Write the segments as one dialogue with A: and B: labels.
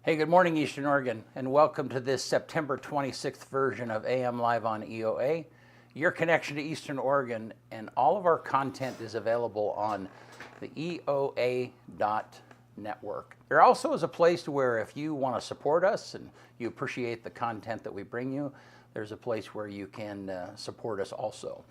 A: Hey, good morning, Eastern Oregon, and welcome to this September 26th version of AM Live on EOA, your connection to Eastern Oregon, and all of our content is available on the EOA.network. There also is a place where if you want to support us and you appreciate the content that we bring you, there's a place where you can support us also.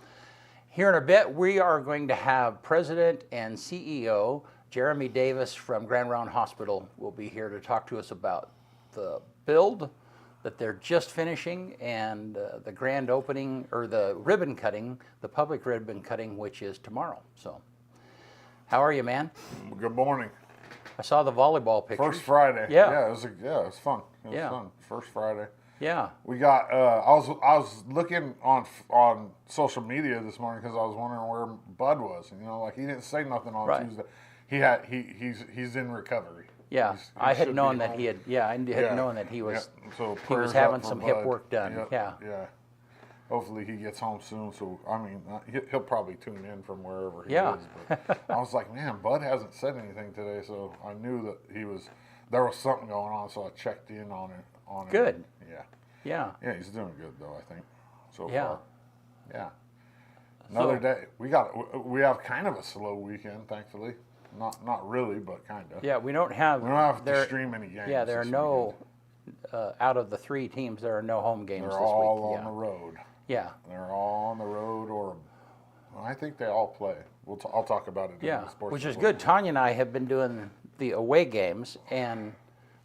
A: Here in a bit, we are going to have President and CEO Jeremy Davis from Grand Round Hospital will be here to talk to us about the build that they're just finishing and the grand opening, or the ribbon cutting, the public ribbon cutting, which is tomorrow. So, how are you, man?
B: Good morning.
A: I saw the volleyball pictures.
B: First Friday.
A: Yeah.
B: It was fun. It was fun. First Friday.
A: Yeah.
B: We got. I was looking on social media this morning because I was wondering where Bud was. You know, like he didn't say nothing on Tuesday. He's in recovery.
A: Yeah, I had known that he had. Yeah, I had known that he was.
B: Yeah. So
A: he was having some
B: Bud.
A: hip work done.
B: Yep.
A: Yeah.
B: Yeah. Hopefully he gets home soon. So I mean, he'll probably tune in from wherever he
A: Yeah.
B: is. But I was like, man, Bud hasn't said anything today, so I knew that there was something going on. So I checked in on it.
A: Good.
B: Yeah.
A: Yeah.
B: Yeah, he's doing good though, I think, so
A: Yeah.
B: far. Yeah. Another day. We have kind of a slow weekend, thankfully. Not really, but kind of.
A: Yeah, we don't have
B: to stream any games.
A: Yeah, there are no out of the three teams. There are no home games
B: They're
A: this
B: all
A: week.
B: on the road.
A: Yeah.
B: They're all on the road, or I think they all play. I'll talk about it.
A: Yeah,
B: In the sports
A: which is
B: report.
A: good. Tanya and I have been doing the away games, and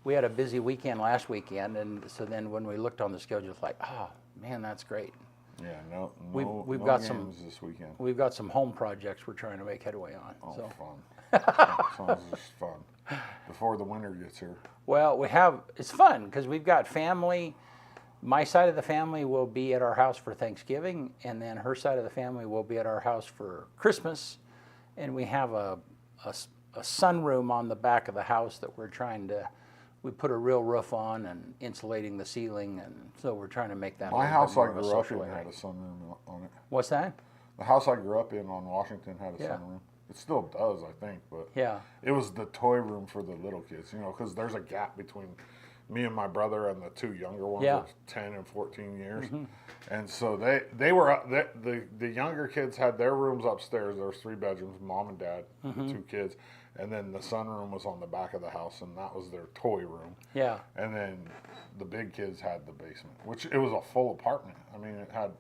A: we had a busy weekend last weekend, and so then when we looked on the schedule, it's like, oh man, that's great.
B: Yeah, no
A: We've
B: no
A: got
B: games
A: some
B: this weekend.
A: We've got some home projects we're trying to make headway on.
B: Oh,
A: So.
B: fun! Sounds just fun. Before the winter gets here.
A: Well, it's fun because we've got family. My side of the family will be at our house for Thanksgiving, and then her side of the family will be at our house for Christmas. And we have a sunroom on the back of the house that we put a real roof on and insulating the ceiling, and so we're trying to make that.
B: My house I grew up in had a sunroom on it.
A: What's that?
B: The house I grew up in on Washington had a
A: Yeah.
B: sunroom. It still does, I think, but
A: Yeah.
B: it was the toy room for the little kids, you know, because there's a gap between me and my brother and the two younger ones
A: Yeah.
B: of 10 and 14 years. And so they were, the younger kids had their rooms upstairs. There was 3 bedrooms, mom and dad, the 2 kids. And then the sunroom was on the back of the house, and that was their toy room.
A: Yeah.
B: And then the big kids had the basement, which it was a full apartment. I mean, it had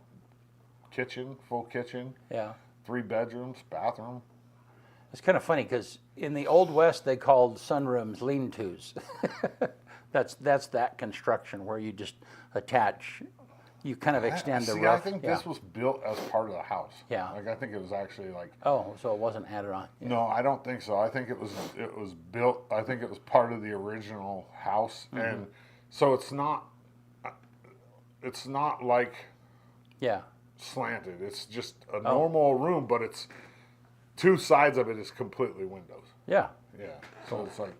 B: full kitchen,
A: Yeah.
B: 3 bedrooms, bathroom.
A: It's kind of funny because in the Old West they called sunrooms lean-tos. That's that construction where you just attach, you kind of extend the roof.
B: I think this was built as part of the house.
A: Yeah.
B: Like I think it was actually like.
A: Oh, so it wasn't added on. Yeah.
B: No, I don't think so. I think it was built. I think it was part of the original house, and so it's not like
A: Yeah.
B: slanted. It's just a normal room, but it's 2 sides of it is completely windows.
A: Yeah.
B: Yeah. So it's like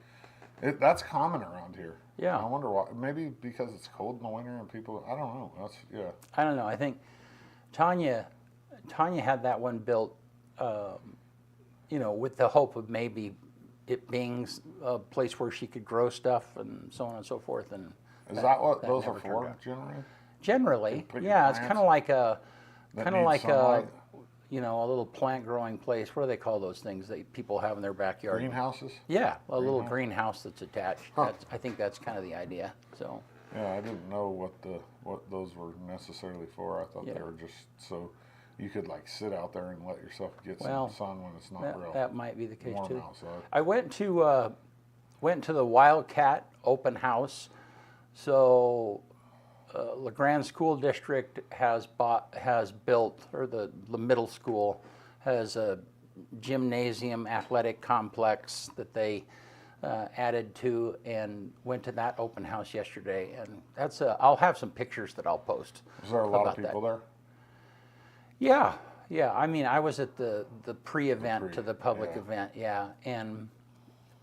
B: that's common around here.
A: Yeah.
B: I wonder why. Maybe because it's cold in the winter and people. I don't know.
A: I don't know. I think Tanya had that one built, with the hope of maybe it being a place where she could grow stuff and so on and so forth. And
B: is that what those
A: never
B: are
A: turned
B: for
A: out.
B: generally?
A: Generally,
B: Put your
A: yeah. It's
B: plants
A: kind of like a
B: sunlight?
A: a little plant growing place. What do they call those things that people have in their backyard?
B: Greenhouses.
A: Yeah, a little greenhouse that's attached.
B: Huh.
A: I think that's kind of the idea. So.
B: Yeah, I didn't know what those were necessarily for. I thought they were just so you could like sit out there and let yourself get some sun when it's not real.
A: That might be the case
B: warm
A: too.
B: outside.
A: I went to the Wildcat open house. So LeGrand School District has built, or the middle school has a gymnasium athletic complex that they added to, and went to that open house yesterday. And I'll have some pictures that I'll post.
B: Was there a lot of people there?
A: Yeah. I mean, I was at the pre-event to the public event. Yeah,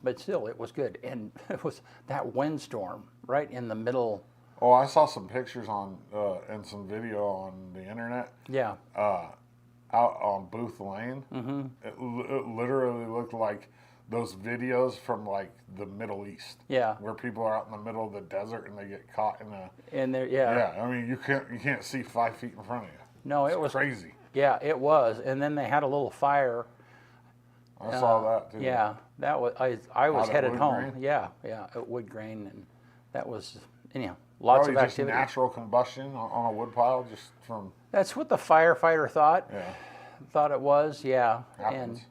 A: but still, it was good, and it was that windstorm right in the middle.
B: Oh, I saw some pictures and some video on the internet.
A: Yeah.
B: Out on Booth Lane. Mm-hmm. It literally looked like those videos from like the Middle East.
A: Yeah.
B: Where people are out in the middle of the desert and they get caught in a.
A: And there,
B: Yeah, I mean you can't see 5 feet in front of you.
A: No,
B: it
A: was
B: crazy.
A: Yeah, it was. And then they had a little fire.
B: I saw that too.
A: Yeah, that was I was headed home.
B: Grain?
A: Yeah, at wood grain, and that was anyhow lots of activity.
B: Just natural combustion on a wood pile, just from.
A: That's what the firefighter thought.
B: Yeah.
A: Thought it was. Yeah.
B: Happens.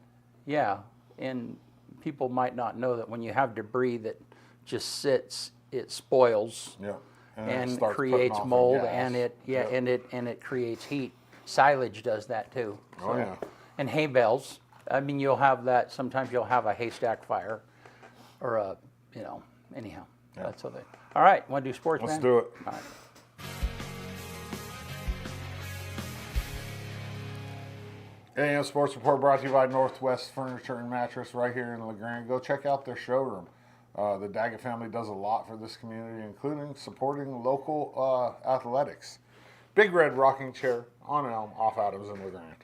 A: And people might not know that when you have debris that just sits, it spoils.
B: Yeah.
A: And creates mold, and it creates heat. Silage does that too. So.
B: Oh yeah.
A: And hay bales. I mean, you'll have that. Sometimes you'll have a haystack fire, or a, anyhow. Yeah. That's what they. All right, want to do sports,
B: Let's
A: man?
B: do it.
A: All right.
B: AM Sports Report brought to you by Northwest Furniture and Mattress right here in LeGrand. Go check out their showroom. The Daggett family does a lot for this community, including supporting local athletics. Big Red Rocking Chair on Elm, off Adams in LeGrand.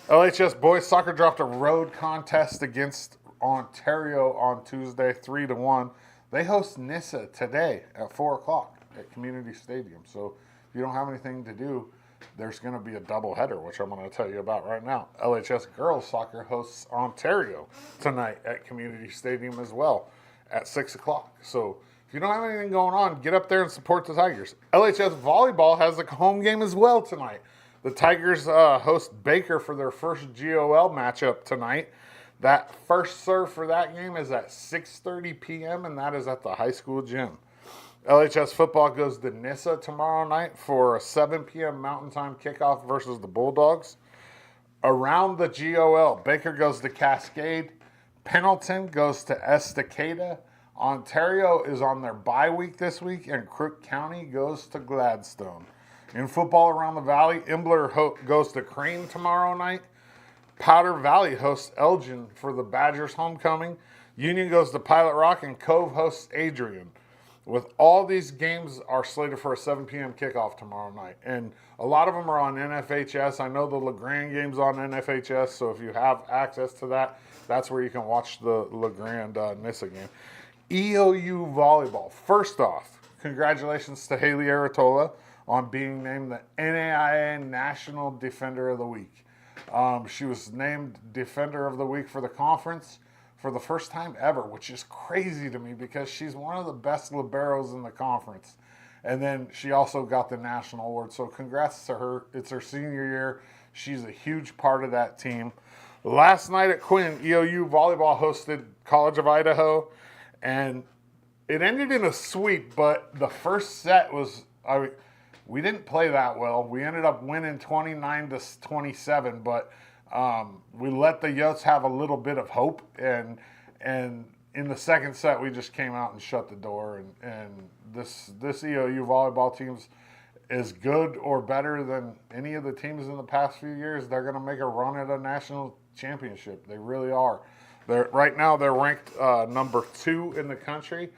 B: LHS boys soccer dropped a road contest against Ontario on Tuesday, 3-1. They host Nissa today at 4 o'clock at Community Stadium. So if you don't have anything to do, there's going to be a doubleheader, which I'm going to tell you about right now. LHS girls soccer hosts Ontario tonight at Community Stadium as well at 6 o'clock. So if you don't have anything going on, get up there and support the Tigers. LHS volleyball has a home game as well tonight. The Tigers host Baker for their first GOL matchup tonight. That first serve for that game is at 6:30 p.m., and that is at the high school gym. LHS football goes to Nissa tomorrow night for a 7 p.m. Mountain Time kickoff versus the Bulldogs. Around the GOL, Baker goes to Cascade. Pendleton goes to Estacada. Ontario is on their bye week this week, and Crook County goes to Gladstone. In football around the valley, Imbler goes to Crane tomorrow night. Powder Valley hosts Elgin for the Badgers homecoming. Union goes to Pilot Rock, and Cove hosts Adrian. With all these games are slated for a 7 p.m. kickoff tomorrow night. And a lot of them are on NFHS. I know the LeGrand game's on NFHS, so if you have access to that, that's where you can watch the LeGrand Nissa game. EOU volleyball. First off, congratulations to Haley Aratola on being named the NAIA National Defender of the Week. She was named Defender of the Week for the conference for the first time ever, which is crazy to me because she's one of the best liberos in the conference. And then she also got the national award. So congrats to her. It's her senior year. She's a huge part of that team. Last night at Quinn, EOU volleyball hosted College of Idaho, and it ended in a sweep, but the first set was, we didn't play that well. We ended up winning 29-27, but we let the Yotes have a little bit of hope, and in the second set we just came out and shut the door. And this EOU volleyball team's as good or better than any of the teams in the past few years. They're going to make a run at a national championship. They really are. Right now they're ranked number 2 in the country.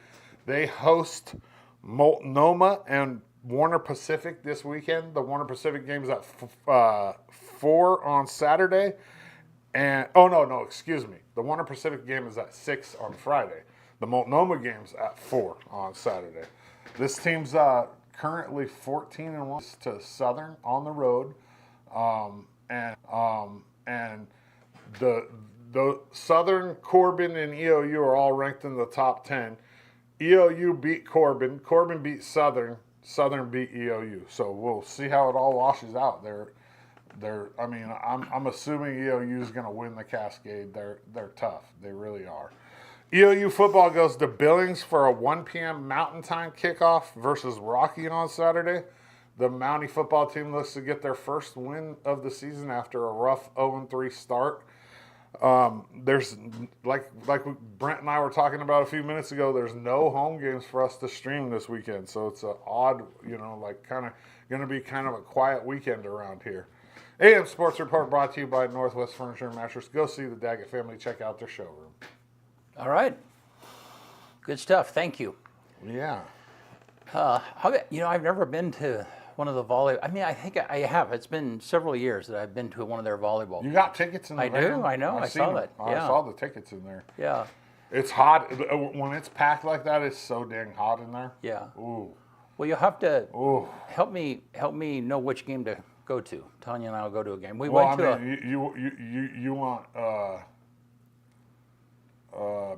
B: They host Multnomah and Warner Pacific this weekend. The Warner Pacific game's at 4 on Saturday. And excuse me. The Warner Pacific game is at 6 on Friday. The Multnomah game's at 4 on Saturday. This team's currently 14-1 to Southern on the road. And the Southern, Corbin, and EOU are all ranked in the top 10. EOU beat Corbin. Corbin beat Southern. Southern beat EOU. So we'll see how it all washes out. I'm assuming EOU is going to win the Cascade. They're tough. They really are. EOU football goes to Billings for a 1 p.m. Mountain Time kickoff versus Rocky on Saturday. The Mountie football team looks to get their first win of the season after a rough 0-3 start. There's like Brent and I were talking about a few minutes ago, there's no home games for us to stream this weekend. So it's an odd, kind of going to be kind of a quiet weekend around here. AM Sports Report brought to you by Northwest Furniture and Mattress. Go see the Daggett family. Check out their showroom.
A: All right. Good stuff. Thank you.
B: Yeah.
A: I've never been to one of the volley. I mean, I think I have. It's been several years that I've been to one of their volleyball.
B: You got tickets in the
A: I
B: van?
A: do. I know. I saw that.
B: I
A: Yeah.
B: saw the tickets in there.
A: Yeah.
B: It's hot. When it's packed like that, it's so dang hot in there.
A: Yeah.
B: Ooh.
A: Well, you'll have to
B: Ooh.
A: help me know which game to go to. Tanya and I will go to a game. We
B: Well,
A: went to
B: I mean, you want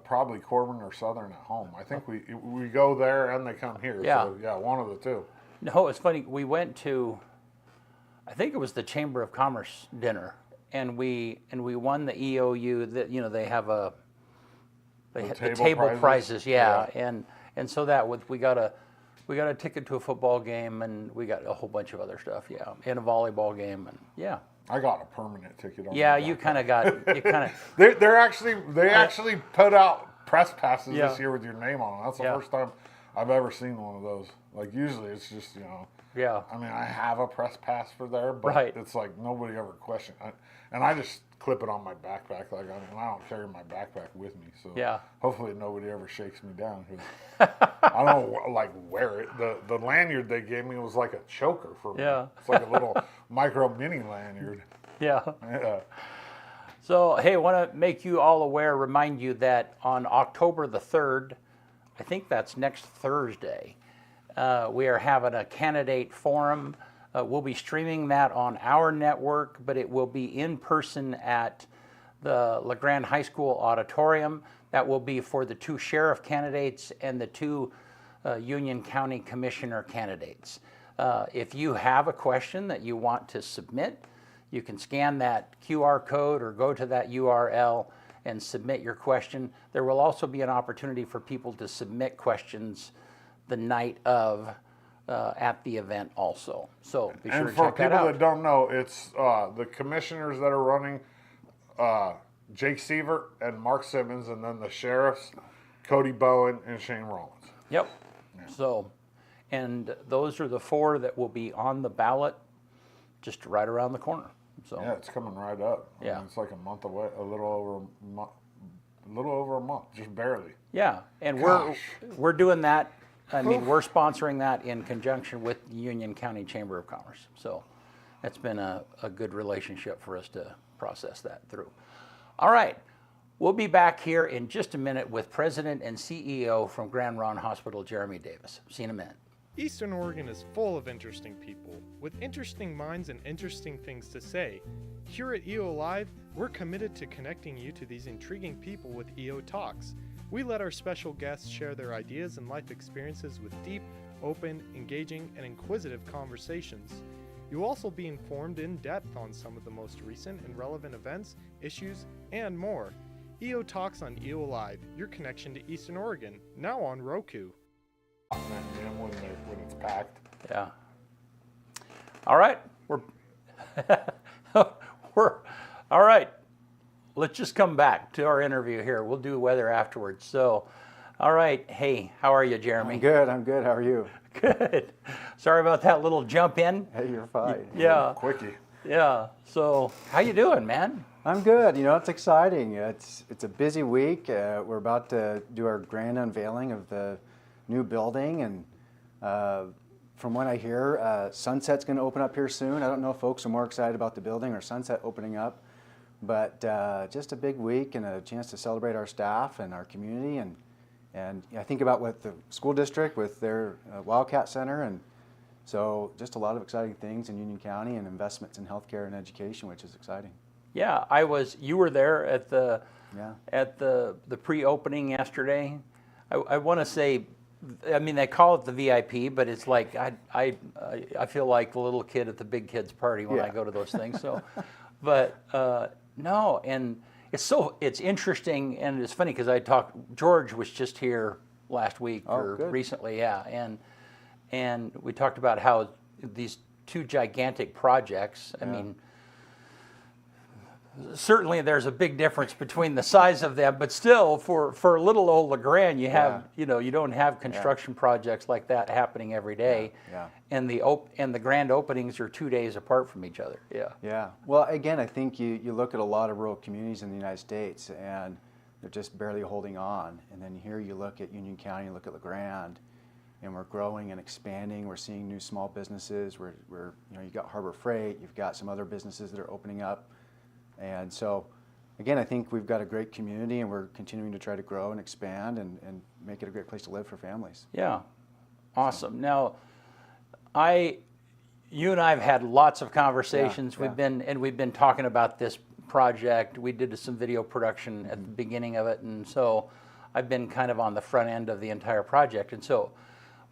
B: probably Corbin or Southern at home. I think we go there and they come here.
A: Yeah.
B: So, yeah, one of the two.
A: No, it's funny. We went to, I think it was the Chamber of Commerce dinner, and we won the EOU. That they have the table prizes. Yeah. And so that we got a ticket to a football game, and we got a whole bunch of other stuff. Yeah, and a volleyball game, and yeah.
B: I got a permanent ticket on.
A: Yeah, you kind of got
B: They actually put out press passes
A: Yeah.
B: this year with your name on them. That's the
A: Yeah.
B: first time I've ever seen one of those. Like usually it's just
A: Yeah.
B: I mean, I have a press pass for there, but
A: Right.
B: it's like nobody ever questioned. And I just clip it on my backpack. Like I don't carry my backpack with me, so
A: Yeah.
B: hopefully nobody ever shakes me down. 'Cause I don't like wear it. The lanyard they gave me was like a choker for me.
A: Yeah.
B: It's like a little micro mini lanyard.
A: Yeah.
B: Yeah.
A: So, hey, I want to make you all aware, remind you that on October the 3rd, I think that's next Thursday, we are having a candidate forum. We'll be streaming that on our network, but it will be in person at the LeGrand High School auditorium. That will be for the 2 sheriff candidates and the 2 Union County Commissioner candidates. If you have a question that you want to submit, you can scan that QR code or go to that URL and submit your question. There will also be an opportunity for people to submit questions the night of at the event also. So be sure
B: And
A: to
B: for
A: check that
B: people
A: out.
B: that don't know, it's the commissioners that are running, Jake Sievert and Mark Simmons, and then the sheriffs, Cody Bowen and Shane Rollins.
A: Yep. So, and those are the 4 that will be on the ballot just right around the corner. So
B: Yeah, it's coming right up. I
A: Yeah.
B: mean, it's like a month away, a little over a month, just barely.
A: yeah, and
B: Gosh.
A: we're doing that. I mean, we're sponsoring that in conjunction with the Union County Chamber of Commerce. So it's been a good relationship for us to process that through. All right. We'll be back here in just a minute with President and CEO from Grand Ronde Hospital, Jeremy Davis. See you in a minute.
C: Eastern Oregon is full of interesting people, with interesting minds and interesting things to say. Here at EO Live, we're committed to connecting you to these intriguing people with EO Talks. We let our special guests share their ideas and life experiences with deep, open, engaging, and inquisitive conversations. You'll also be informed in depth on some of the most recent and relevant events, issues, and more. EO Talks on EO Live, your connection to Eastern Oregon, now on Roku.
B: When it's packed.
A: Yeah. All right. We're all right. Let's just come back to our interview here. We'll do weather afterwards. So, all right. Hey, how are you, Jeremy?
D: I'm good. How are you?
A: Good. Sorry about that little jump in.
D: Hey, you're fine.
A: Yeah.
B: Quickie.
A: Yeah. So, how you doing, man?
D: I'm good. It's exciting. It's a busy week. We're about to do our grand unveiling of the new building, and from what I hear, Sunset's going to open up here soon. I don't know if folks are more excited about the building or Sunset opening up, but just a big week and a chance to celebrate our staff and our community, and I think about what the school district with their Wildcat Center, and so just a lot of exciting things in Union County and investments in healthcare and education, which is exciting.
A: Yeah, you were there at the pre-opening yesterday. I want to say, I mean, they call it the VIP, but it's like I feel like the little kid at the big kids party when I go to those things. So, but no, and it's interesting, and it's funny because George was just here last week or
D: good.
A: recently, yeah, and we talked about how these 2 gigantic projects. I mean, certainly there's a big difference between the size of them, but still for little old LeGrand, you have you don't have construction projects like that happening every day.
D: Yeah.
A: And the grand openings are 2 days apart from each other. Yeah.
D: Yeah. Well, again, I think you look at a lot of rural communities in the United States, and they're just barely holding on. And then here you look at Union County, you look at LeGrand, and we're growing and expanding. We're seeing new small businesses. We're you got Harbor Freight, you've got some other businesses that are opening up, and so again, I think we've got a great community, and we're continuing to try to grow and expand and make it a great place to live for families.
A: Yeah, awesome. Now, you and I have had lots of conversations.
D: Yeah.
A: We've been talking about this project. We did some video production at the beginning of it, and so I've been kind of on the front end of the entire project. And so,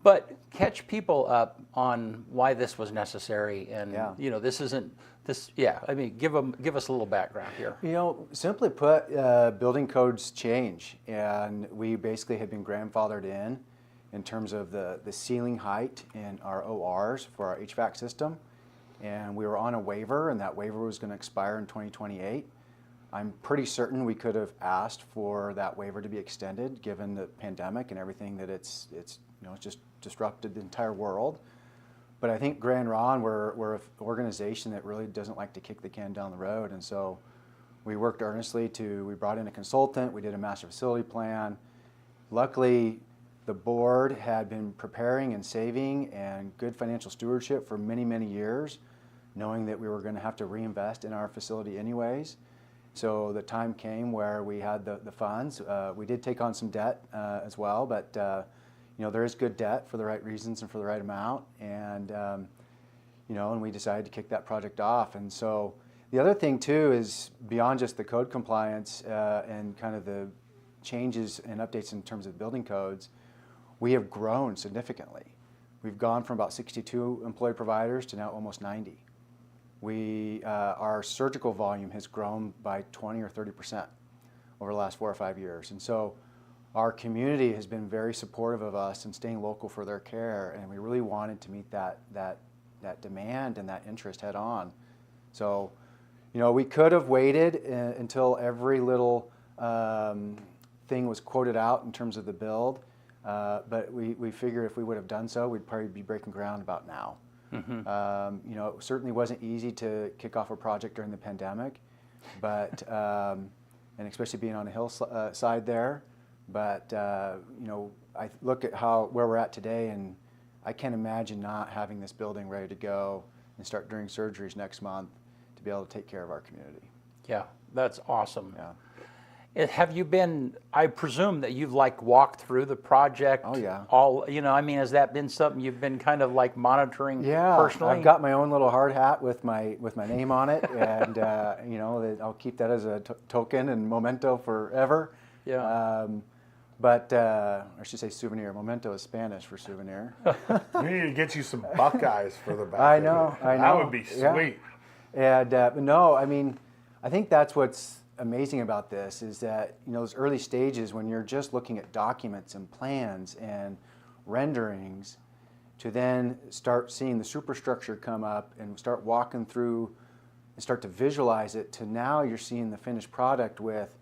A: but catch people up on why this was necessary, and this isn't this. Yeah, I mean, give us a little background here.
D: Simply put, building codes change, and we basically had been grandfathered in terms of the ceiling height in our ORs for our HVAC system, and we were on a waiver, and that waiver was going to expire in 2028. I'm pretty certain we could have asked for that waiver to be extended, given the pandemic and everything that it's just disrupted the entire world. But I think Grand Ron, we're an organization that really doesn't like to kick the can down the road, and so we worked earnestly we brought in a consultant, we did a master facility plan. Luckily, the board had been preparing and saving and good financial stewardship for many, many years, knowing that we were going to have to reinvest in our facility anyways. So the time came where we had the funds. We did take on some debt as well, but there is good debt for the right reasons and for the right amount, and and we decided to kick that project off. And so the other thing too is beyond just the code compliance and kind of the changes and updates in terms of building codes, we have grown significantly. We've gone from about 62 employee providers to now almost 90. Our surgical volume has grown by 20 or 30% over the last 4 or 5 years. And so our community has been very supportive of us and staying local for their care, and we really wanted to meet that demand and that interest head on. So, we could have waited until every little thing was quoted out in terms of the build, but we figured if we would have done so, we'd probably be breaking ground about now. Mm-hmm. It certainly wasn't easy to kick off a project during the pandemic, but and especially being on a hillside there. But I look at where we're at today, and I can't imagine not having this building ready to go and start doing surgeries next month to be able to take care of our community.
A: Yeah, that's awesome.
D: Yeah.
A: Have you been, I presume that you've walked through the project?
D: Oh, yeah.
A: Has that been something you've been kind of monitoring personally?
D: I've got my own little hard hat with my name on it, and I'll keep that as a token and memento forever.
A: Yeah.
D: I should say souvenir. Memento is Spanish for souvenir.
B: We need to get you some Buckeyes for the back.
D: I know.
B: That would be sweet.
D: Yeah. And but no, I think that's what's amazing about this is that those early stages when you're just looking at documents and plans and renderings, to then start seeing the superstructure come up and start walking through and start to visualize it, to now you're seeing the finished product with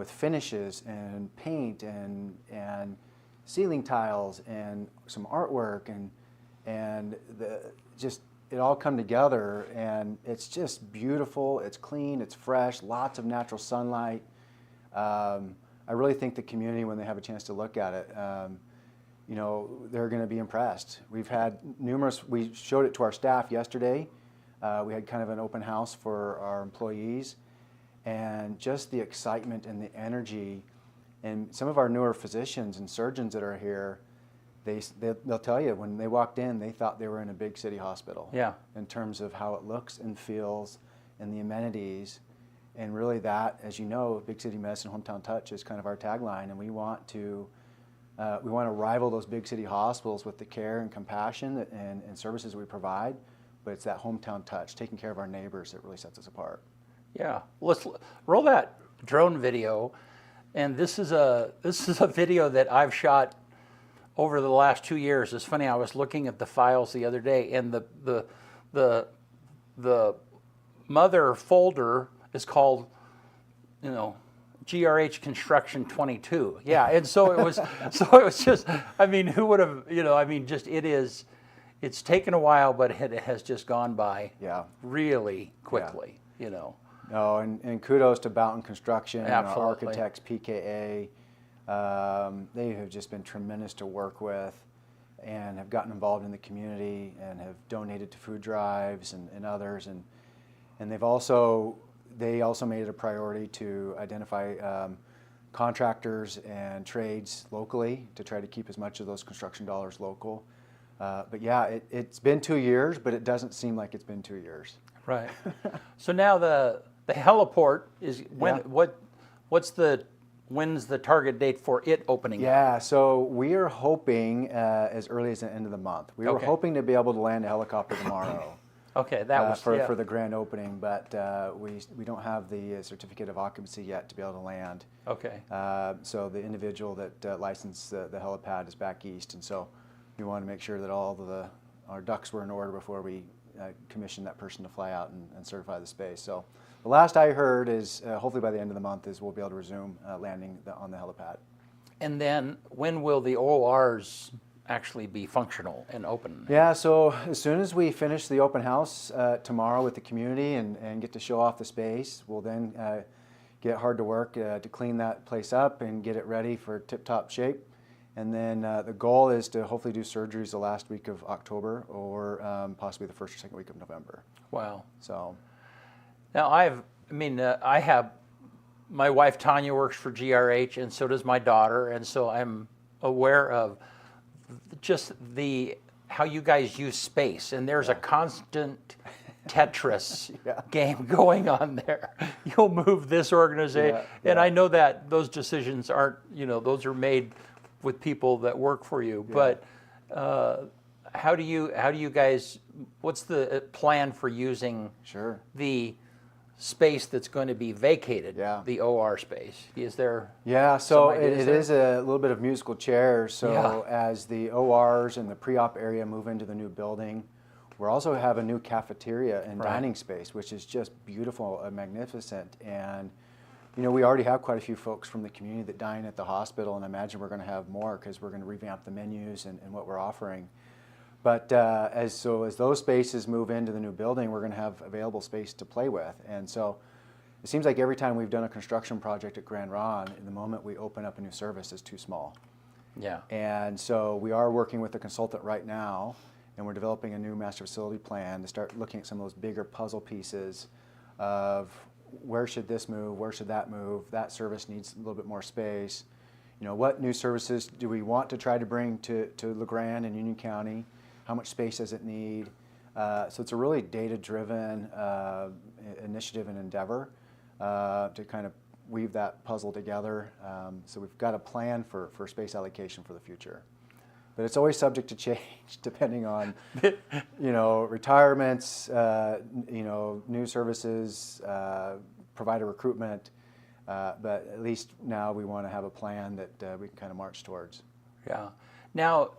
D: finishes and paint and ceiling tiles and some artwork and it all come together, and it's just beautiful. It's clean, it's fresh, lots of natural sunlight. I really think the community, when they have a chance to look at it, they're going to be impressed. We've had we showed it to our staff yesterday. We had kind of an open house for our employees, and just the excitement and the energy, and some of our newer physicians and surgeons that are here, they'll tell you when they walked in, they thought they were in a big city hospital.
A: Yeah.
D: In terms of how it looks and feels and the amenities. And really that, as you know, big city medicine, hometown touch is kind of our tagline, and we want to rival those big city hospitals with the care and compassion and services we provide, but it's that hometown touch, taking care of our neighbors, that really sets us apart.
A: Yeah. Let's roll that drone video. And this is a video that I've shot over the last 2 years. It's funny, I was looking at the files the other day, and the mother folder is called, GRH Construction 22. Yeah, and so it was just, who would have, it's taken a while, but it has just gone by really quickly,
D: No, and kudos to Boughton Construction and our
A: Absolutely.
D: architects, PKA. They have just been tremendous to work with. and have gotten involved in the community and have donated to food drives and others. And they also made it a priority to identify contractors and trades locally to try to keep as much of those construction dollars local. But yeah, it's been 2 years, but it doesn't seem like it's been 2 years.
A: Right. So now the heliport is when's the target date for it opening?
D: Yeah, so we are hoping as early as the end of the month. We were hoping to be able to land a helicopter tomorrow.
A: Okay, that was
D: for the grand opening, but we don't have the certificate of occupancy yet to be able to land.
A: Okay.
D: So the individual that licensed the helipad is back east, and so we want to make sure that all of our ducks were in order before we commission that person to fly out and certify the space. So the last I heard is hopefully by the end of the month is we'll be able to resume landing on the helipad.
A: And then when will the ORs actually be functional and open?
D: Yeah, so as soon as we finish the open house tomorrow with the community and get to show off the space, we'll then get hard to work to clean that place up and get it ready for tip-top shape. And then the goal is to hopefully do surgeries the last week of October or possibly the first or second week of November.
A: Wow.
D: So
A: now I have, my wife Tanya works for GRH, and so does my daughter, and so I'm aware of just how you guys use space, and there's a constant Tetris game going on there. You'll move this organization, and I know that those decisions aren't, those are made with people that work for you. But how do you guys? What's the plan for using the space that's going to be vacated? The OR space. Is there?
D: Yeah, so it is a little bit of musical chairs. So as the ORs and the pre-op area move into the new building, we'll also have a new cafeteria and dining space, which is just beautiful and magnificent. And we already have quite a few folks from the community that dine at the hospital, and I imagine we're going to have more because we're going to revamp the menus and what we're offering. But as those spaces move into the new building, we're going to have available space to play with. And so it seems like every time we've done a construction project at Grand Ron, in the moment we open up a new service, it's too small.
A: Yeah.
D: And so we are working with a consultant right now, and we're developing a new master facility plan to start looking at some of those bigger puzzle pieces of where should this move, where should that move, that service needs a little bit more space. What new services do we want to try to bring to LeGrand and Union County? How much space does it need? So it's a really data-driven initiative and endeavor to kind of weave that puzzle together. So we've got a plan for space allocation for the future. But it's always subject to change depending on, retirements, new services, provider recruitment. But at least now we want to have a plan that we can kind of march towards.
A: Yeah. Now,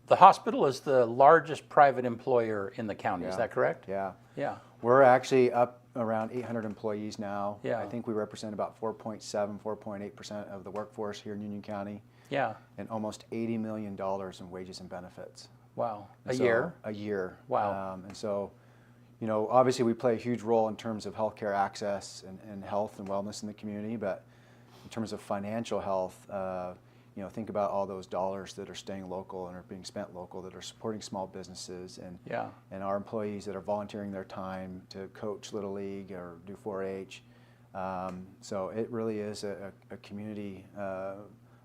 A: the hospital is the largest private employer in the county. Is that correct?
D: Yeah.
A: Yeah.
D: We're actually up around 800 employees now.
A: Yeah.
D: I think we represent about 4.8% of the workforce here in Union County.
A: Yeah.
D: And almost $80 million in wages and benefits.
A: Wow.
D: A year.
A: Wow.
D: And so, obviously we play a huge role in terms of healthcare access and health and wellness in the community, but in terms of financial health, think about all those dollars that are staying local and are being spent local that are supporting small businesses and our employees that are volunteering their time to coach Little League or do 4-H. So it really is a community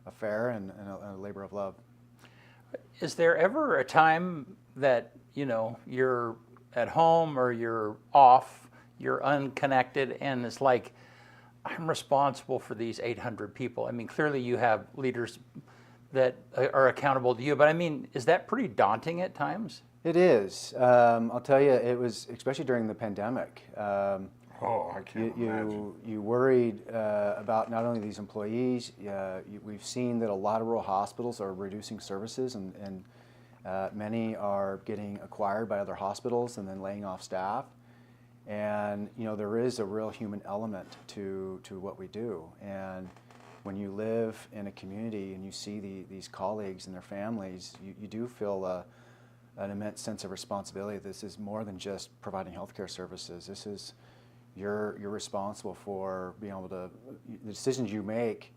D: affair and a labor of love.
A: Is there ever a time that, you're at home or you're off, you're unconnected, and it's like, I'm responsible for these 800 people? I mean, clearly you have leaders that are accountable to you, but I mean, is that pretty daunting at times?
D: It is. I'll tell you, it was, especially during the pandemic.
B: I can't imagine.
D: You worried about not only these employees, we've seen that a lot of rural hospitals are reducing services and many are getting acquired by other hospitals and then laying off staff. And there is a real human element to what we do. And when you live in a community and you see these colleagues and their families, you do feel an immense sense of responsibility. This is more than just providing healthcare services. This is you're responsible for being able to, the decisions you make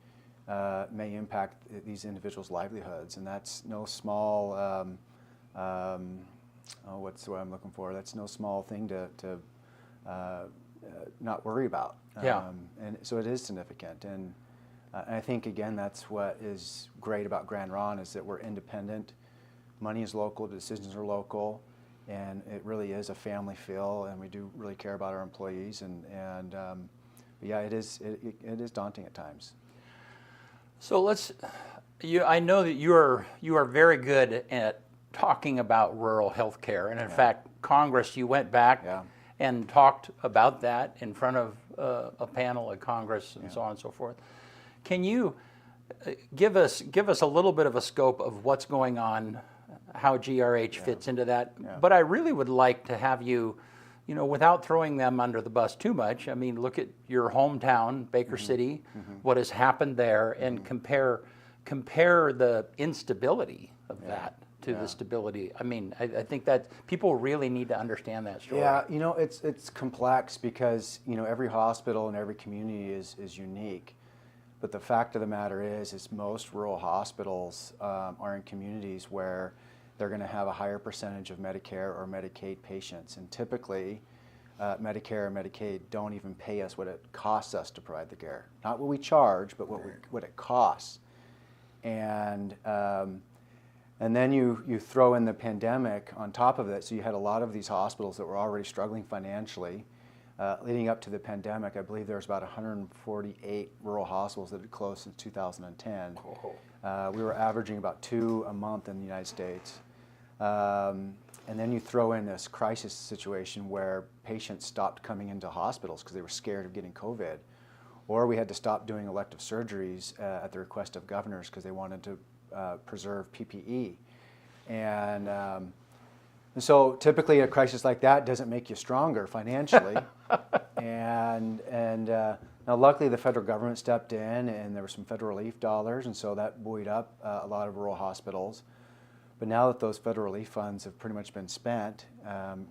D: may impact these individuals' livelihoods, and that's no small. What's the word I'm looking for? That's no small thing to not worry about.
A: Yeah.
D: And so it is significant, and I think again that's what is great about Grand Ron is that we're independent. Money is local, decisions are local, and it really is a family feel, and we do really care about our employees, and yeah, it is daunting at times.
A: So I know that you are very good at talking about rural health care, and in fact, Congress, you went back and talked about that in front of a panel at Congress and so on and so forth. Can you give us a little bit of a scope of what's going on, how GRH fits into that? But I really would like to have you, without throwing them under the bus too much, I mean, look at your hometown, Baker City, what has happened there, and compare the instability of that to the stability. I mean, I think that people really need to understand that story.
D: Yeah, it's complex because every hospital and every community is unique. But the fact of the matter is most rural hospitals are in communities where they're going to have a higher percentage of Medicare or Medicaid patients, and typically Medicare and Medicaid don't even pay us what it costs us to provide the care. Not what we charge, but what it costs. And then you throw in the pandemic on top of it, so you had a lot of these hospitals that were already struggling financially. Leading up to the pandemic, I believe there was about 148 rural hospitals that had closed since 2010. We were averaging about 2 a month in the United States. And then you throw in this crisis situation where patients stopped coming into hospitals because they were scared of getting COVID. Or we had to stop doing elective surgeries at the request of governors because they wanted to preserve PPE. And so typically a crisis like that doesn't make you stronger financially. and now luckily the federal government stepped in and there were some federal relief dollars, and so that buoyed up a lot of rural hospitals. But now that those federal relief funds have pretty much been spent,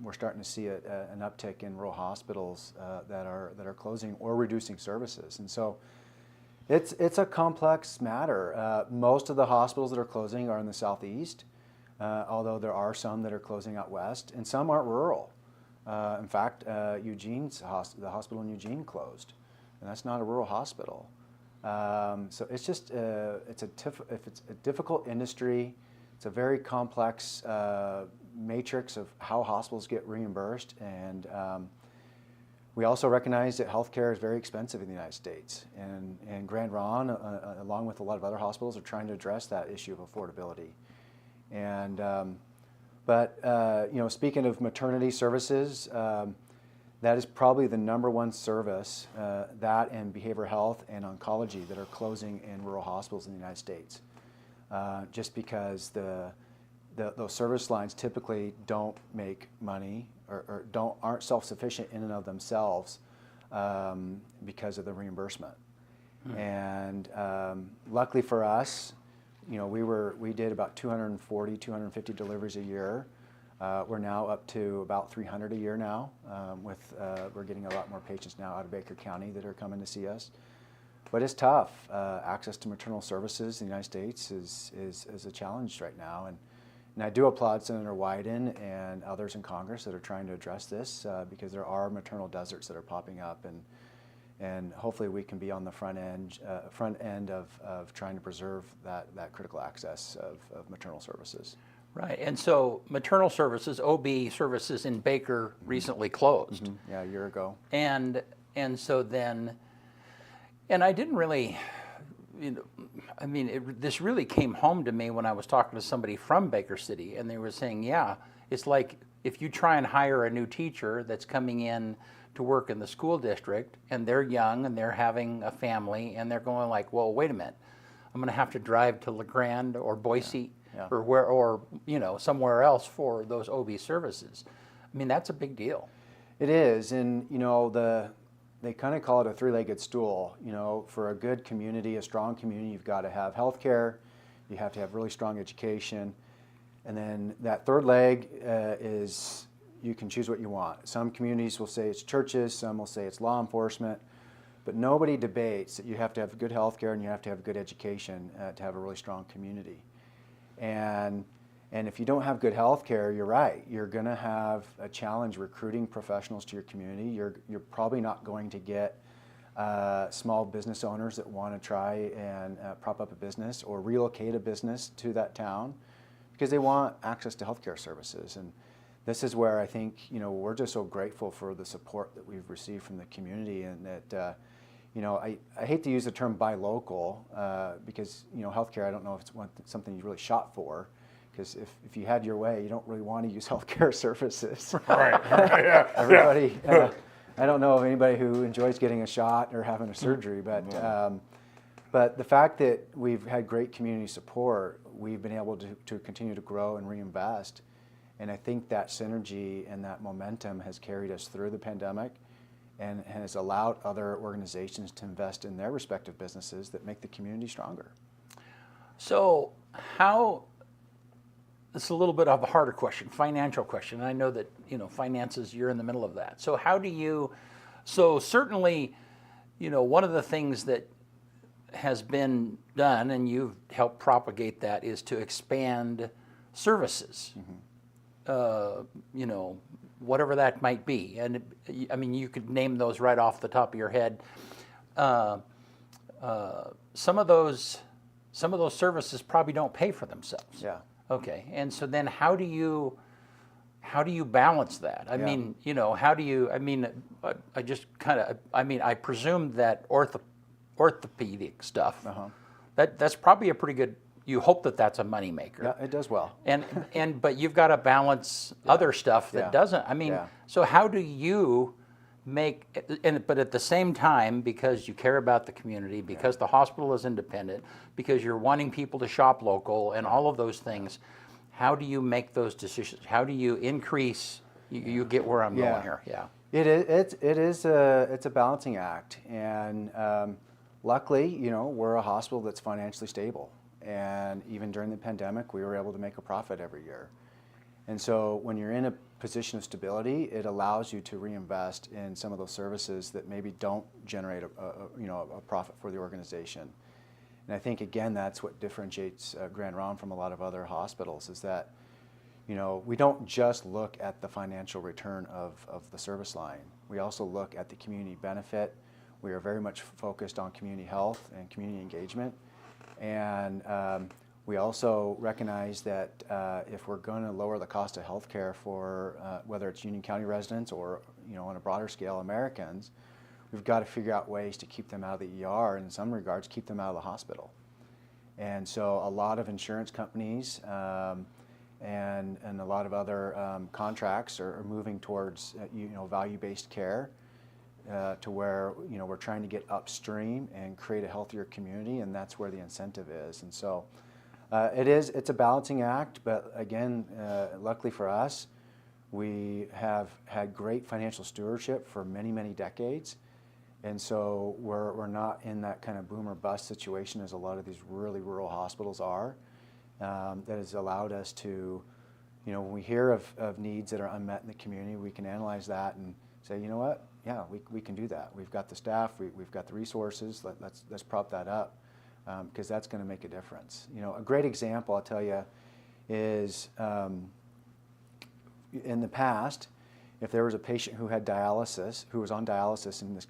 D: we're starting to see an uptick in rural hospitals that are closing or reducing services. And so it's a complex matter. Most of the hospitals that are closing are in the southeast, although there are some that are closing out west, and some aren't rural. In fact, the hospital in Eugene closed, and that's not a rural hospital. So it's just it's a difficult industry. It's a very complex matrix of how hospitals get reimbursed, and we also recognize that healthcare is very expensive in the United States, and Grand Ron, along with a lot of other hospitals, are trying to address that issue of affordability. And speaking of maternity services, that is probably the #1 service, that and behavioral health and oncology, that are closing in rural hospitals in the United States. Just because those service lines typically don't make money or aren't self-sufficient in and of themselves because of the reimbursement. And luckily for us, we did about 240, 250 deliveries a year. We're now up to about 300 a year now. We're getting a lot more patients now out of Baker County that are coming to see us. But it's tough. Access to maternal services in the United States is a challenge right now. And I do applaud Senator Wyden and others in Congress that are trying to address this because there are maternal deserts that are popping up, and hopefully we can be on the front end of trying to preserve that critical access of maternal services.
A: Right, and so maternal services, OB services in Baker recently closed.
D: Yeah, a year ago.
A: And so then, and I didn't really, this really came home to me when I was talking to somebody from Baker City, and they were saying, yeah, it's like if you try and hire a new teacher that's coming in to work in the school district, and they're young and they're having a family, and they're going like, well, wait a minute, I'm going to have to drive to LeGrand or Boise or somewhere else for those OB services. I mean, that's a big deal.
D: It is, and they kind of call it a three-legged stool. For a good community, a strong community, you've got to have health care, you have to have really strong education, and then that third leg is you can choose what you want. Some communities will say it's churches, some will say it's law enforcement, But nobody debates that you have to have good health care and you have to have good education to have a really strong community. And if you don't have good health care, you're right. You're going to have a challenge recruiting professionals to your community. You're probably not going to get small business owners that want to try and prop up a business or relocate a business to that town because they want access to healthcare services. And this is where I think, you know, we're just so grateful for the support that we've received from the community, and that, you know, I hate to use the term buy local because, you know, healthcare, I don't know if it's something you really shot for, because if you had your way, you don't really want to use healthcare services.
B: Right. Yeah.
D: Everybody, I don't know of anybody who enjoys getting a shot or having a surgery, but the fact that we've had great community support, we've been able to continue to grow and reinvest. And I think that synergy and that momentum has carried us through the pandemic and has allowed other organizations to invest in their respective businesses that make the community stronger.
A: So this is a little bit of a harder question, financial question. I know that, you know, finances, you're in the middle of that. So so certainly, you know, one of the things that has been done, and you've helped propagate that, is to expand services. Mm-hmm. You know, whatever that might be. And I mean, you could name those right off the top of your head. Some of those services probably don't pay for themselves.
D: Yeah.
A: Okay. And so then how do you balance that? I mean, you know, I just kind of, I presume that orthopedic stuff, that's probably a pretty good, you hope that that's a moneymaker.
D: Yeah, it does well.
A: But you've got to balance other stuff that doesn't. I mean, so how do you but at the same time, because you care about the community, because the hospital is independent, because you're wanting people to shop local and all of those things, how do you make those decisions? How do you increase, you get where I'm going here? Yeah.
D: It's a balancing act. And luckily, you know, we're a hospital that's financially stable. And even during the pandemic, we were able to make a profit every year. And so when you're in a position of stability, it allows you to reinvest in some of those services that maybe don't generate a profit for the organization. And I think, again, that's what differentiates Grand Ronde from a lot of other hospitals, is that, you know, we don't just look at the financial return of the service line. We also look at the community benefit. We are very much focused on community health and community engagement. And we also recognize that if we're going to lower the cost of health care for whether it's Union County residents or, you know, on a broader scale Americans, we've got to figure out ways to keep them out of the ER, and in some regards keep them out of the hospital. And so a lot of insurance companies and a lot of other contracts are moving towards value-based care. To where, you know, we're trying to get upstream and create a healthier community, and that's where the incentive is. And so it's a balancing act, but again, luckily for us, we have had great financial stewardship for many, many decades. And so we're not in that kind of boom or bust situation as a lot of these really rural hospitals are. That has allowed us to, you know, when we hear of needs that are unmet in the community, we can analyze that and say, you know what? Yeah, we can do that. We've got the staff, we've got the resources. Let's prop that up because that's going to make a difference. You know, a great example I'll tell you is in the past, if there was a patient who had dialysis, who was on dialysis in this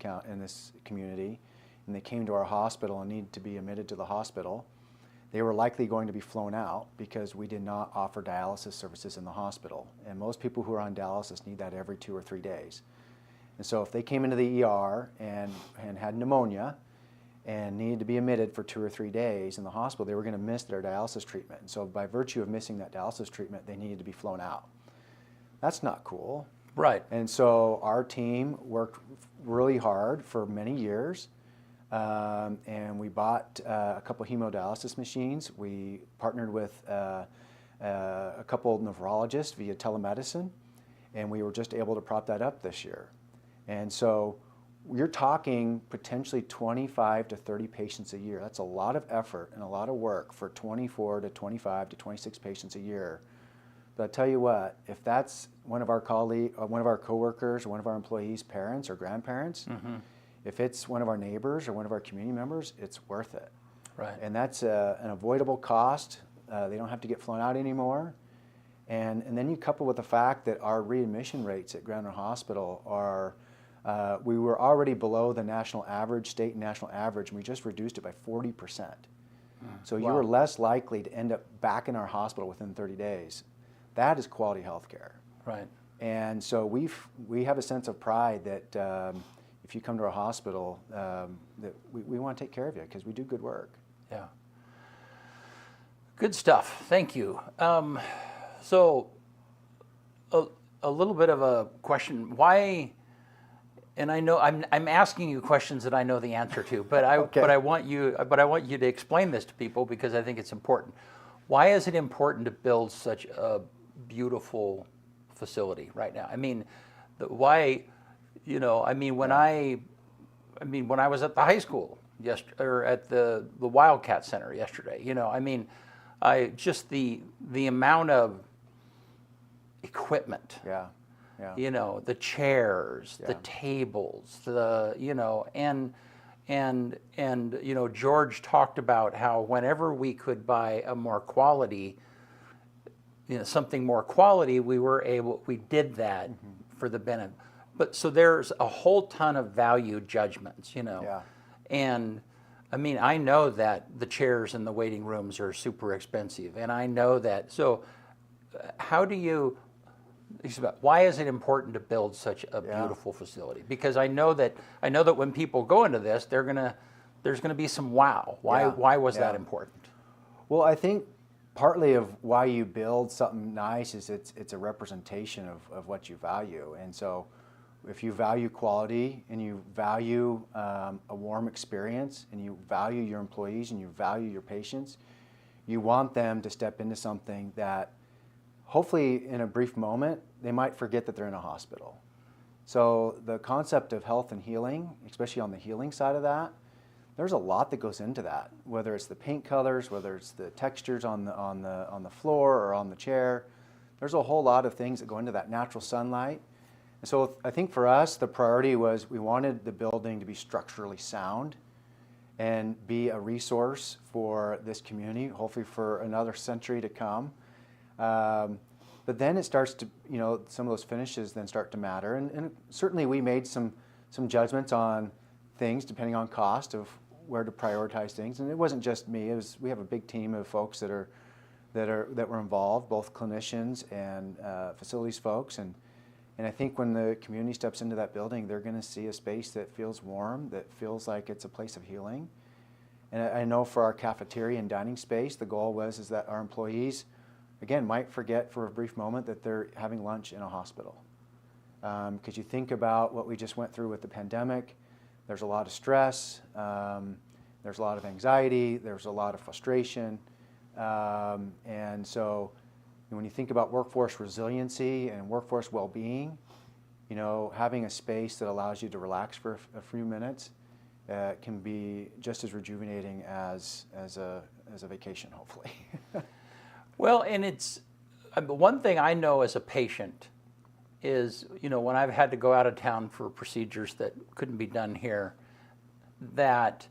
D: community, and they came to our hospital and needed to be admitted to the hospital, they were likely going to be flown out because we did not offer dialysis services in the hospital. And most people who are on dialysis need that every 2 or 3 days. And so if they came into the ER and had pneumonia and needed to be admitted for 2 or 3 days in the hospital, they were going to miss their dialysis treatment. And so by virtue of missing that dialysis treatment, they needed to be flown out. That's not cool.
A: Right.
D: And so our team worked really hard for many years, and we bought a couple hemodialysis machines. We partnered with a couple nephrologists via telemedicine, and we were just able to prop that up this year. And so you're talking potentially 25 to 30 patients a year. That's a lot of effort and a lot of work for 24 to 25 to 26 patients a year. But I tell you what, if that's one of our colleagues, one of our coworkers, one of our employees' parents or grandparents, if it's one of our neighbors or one of our community members, it's worth it.
A: Right.
D: And that's an avoidable cost. They don't have to get flown out anymore. And then you couple with the fact that our readmission rates at Grand Island Hospital are, we were already below the national average, state and national average, and we just reduced it by 40%. So you are less likely to end up back in our hospital within 30 days. That is quality health care.
A: Right.
D: And so we have a sense of pride that if you come to our hospital, that we want to take care of you because we do good work.
A: Yeah. Good stuff. Thank you. So a little bit of a question. Why? And I know I'm asking you questions that I know the answer to, but I want you to explain this to people because I think it's important. Why is it important to build such a beautiful facility right now? I mean, why? You know, I mean when I was at the high school or at the Wildcat Center yesterday, you know, I mean, just the amount of equipment.
D: Yeah. Yeah.
A: You know, the chairs, the tables, you know, and you know, George talked about how whenever we could buy a more quality, you know, something more quality, we did that for the benefit. But so there's a whole ton of value judgments, you know.
D: Yeah.
A: And I mean, I know that the chairs in the waiting rooms are super expensive, and I know that. So how do you, why is it important to build such a beautiful facility? Because I know that when people go into this, there's gonna be some wow. Why was that important?
D: Well, I think partly of why you build something nice is it's a representation of what you value. And so if you value quality and you value a warm experience and you value your employees and you value your patients, you want them to step into something that hopefully in a brief moment, they might forget that they're in a hospital. So the concept of health and healing, especially on the healing side of that, there's a lot that goes into that, whether it's the paint colors, whether it's the textures on the floor or on the chair. There's a whole lot of things that go into that, natural sunlight. And so I think for us, the priority was we wanted the building to be structurally sound and be a resource for this community, hopefully for another century to come. But then it starts to, you know, some of those finishes then start to matter. And certainly we made some judgments on things depending on cost of where to prioritize things. And it wasn't just me. We have a big team of folks that were involved, both clinicians and facilities folks. And I think when the community steps into that building, they're going to see a space that feels warm, that feels like it's a place of healing. And I know for our cafeteria and dining space, the goal is that our employees, again, might forget for a brief moment that they're having lunch in a hospital. Because you think about what we just went through with the pandemic, there's a lot of stress, there's a lot of anxiety, there's a lot of frustration. And so when you think about workforce resiliency and workforce well-being, you know, having a space that allows you to relax for a few minutes can be just as rejuvenating as a vacation, hopefully.
A: Well, and it's one thing I know as a patient is, you know, when I've had to go out of town for procedures that couldn't be done here, that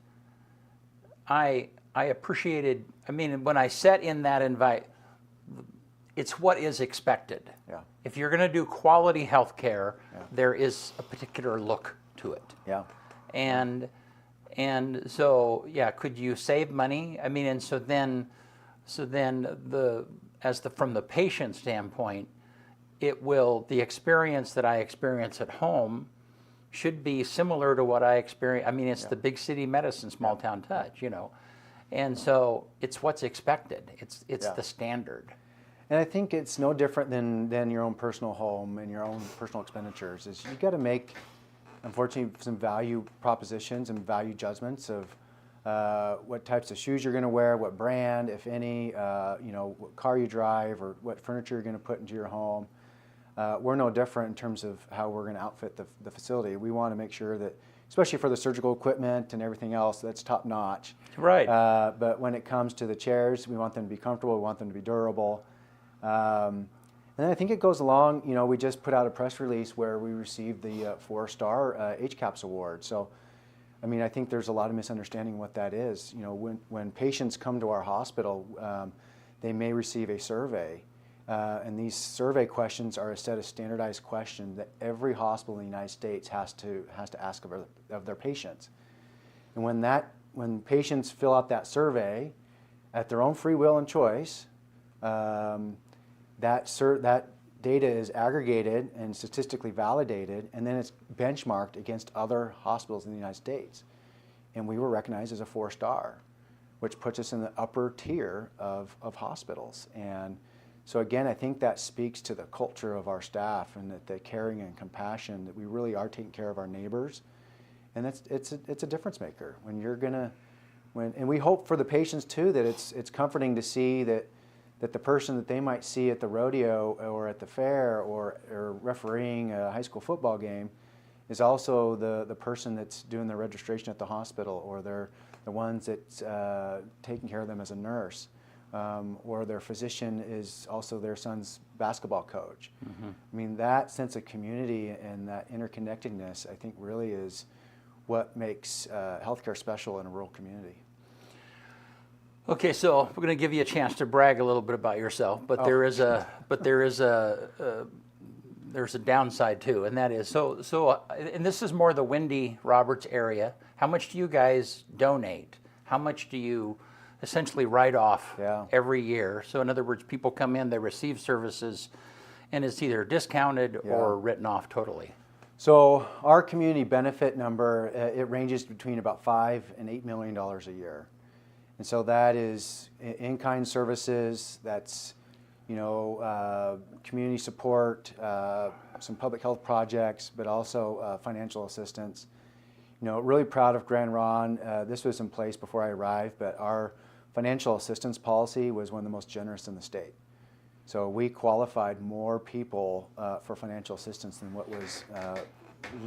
A: I appreciated. I mean, when I sat in that it's what is expected.
D: Yeah.
A: If you're going to do quality health care, there is a particular look to it.
D: Yeah.
A: And so, yeah, could you save money? I mean, and so then from the patient standpoint, the experience that I experience at home should be similar to what I experience. I mean, it's the big city medicine, small town touch, you know. And so it's what's expected. It's the standard.
D: And I think it's no different than your own personal home and your own personal expenditures. Is you got to make, unfortunately, some value propositions and value judgments of what types of shoes you're going to wear, what brand, if any, you know, what car you drive, or what furniture you're going to put into your home. We're no different in terms of how we're going to outfit the facility. We want to make sure that, especially for the surgical equipment and everything else, that's top notch.
A: Right.
D: But when it comes to the chairs, we want them to be comfortable. We want them to be durable. And then I think it goes along, you know, we just put out a press release where we received the 4-star HCAPS award. So I mean, I think there's a lot of misunderstanding what that is. You know, when patients come to our hospital, they may receive a survey, and these survey questions are a set of standardized questions that every hospital in the United States has to ask of their patients. And when patients fill out that survey at their own free will and choice, that data is aggregated and statistically validated, and then it's benchmarked against other hospitals in the United States. And we were recognized as a 4-star, which puts us in the upper tier of hospitals. And so again, I think that speaks to the culture of our staff and that the caring and compassion, that we really are taking care of our neighbors. And it's a difference maker when you're gonna, and we hope for the patients too, that it's comforting to see that the person that they might see at the rodeo or at the fair or refereeing a high school football game is also the person that's doing their registration at the hospital, or they're the ones that's taking care of them as a nurse, or their physician is also their son's basketball coach. Mm-hmm. I mean, that sense of community and that interconnectedness, I think, really is what makes healthcare special in a rural community.
A: Okay, so we're going to give you a chance to brag a little bit about yourself, but there's a downside too, and that is and this is more the Windy Roberts area. How much do you guys donate? How much do you essentially write off every year? So in other words, people come in, they receive services, and it's either discounted or written off totally.
D: So our community benefit number, it ranges between about $5 and $8 million a year. And so that is in-kind services, that's, community support, some public health projects, but also financial assistance. Really proud of Grand Ron. This was in place before I arrived, but our financial assistance policy was one of the most generous in the state. So we qualified more people for financial assistance than what was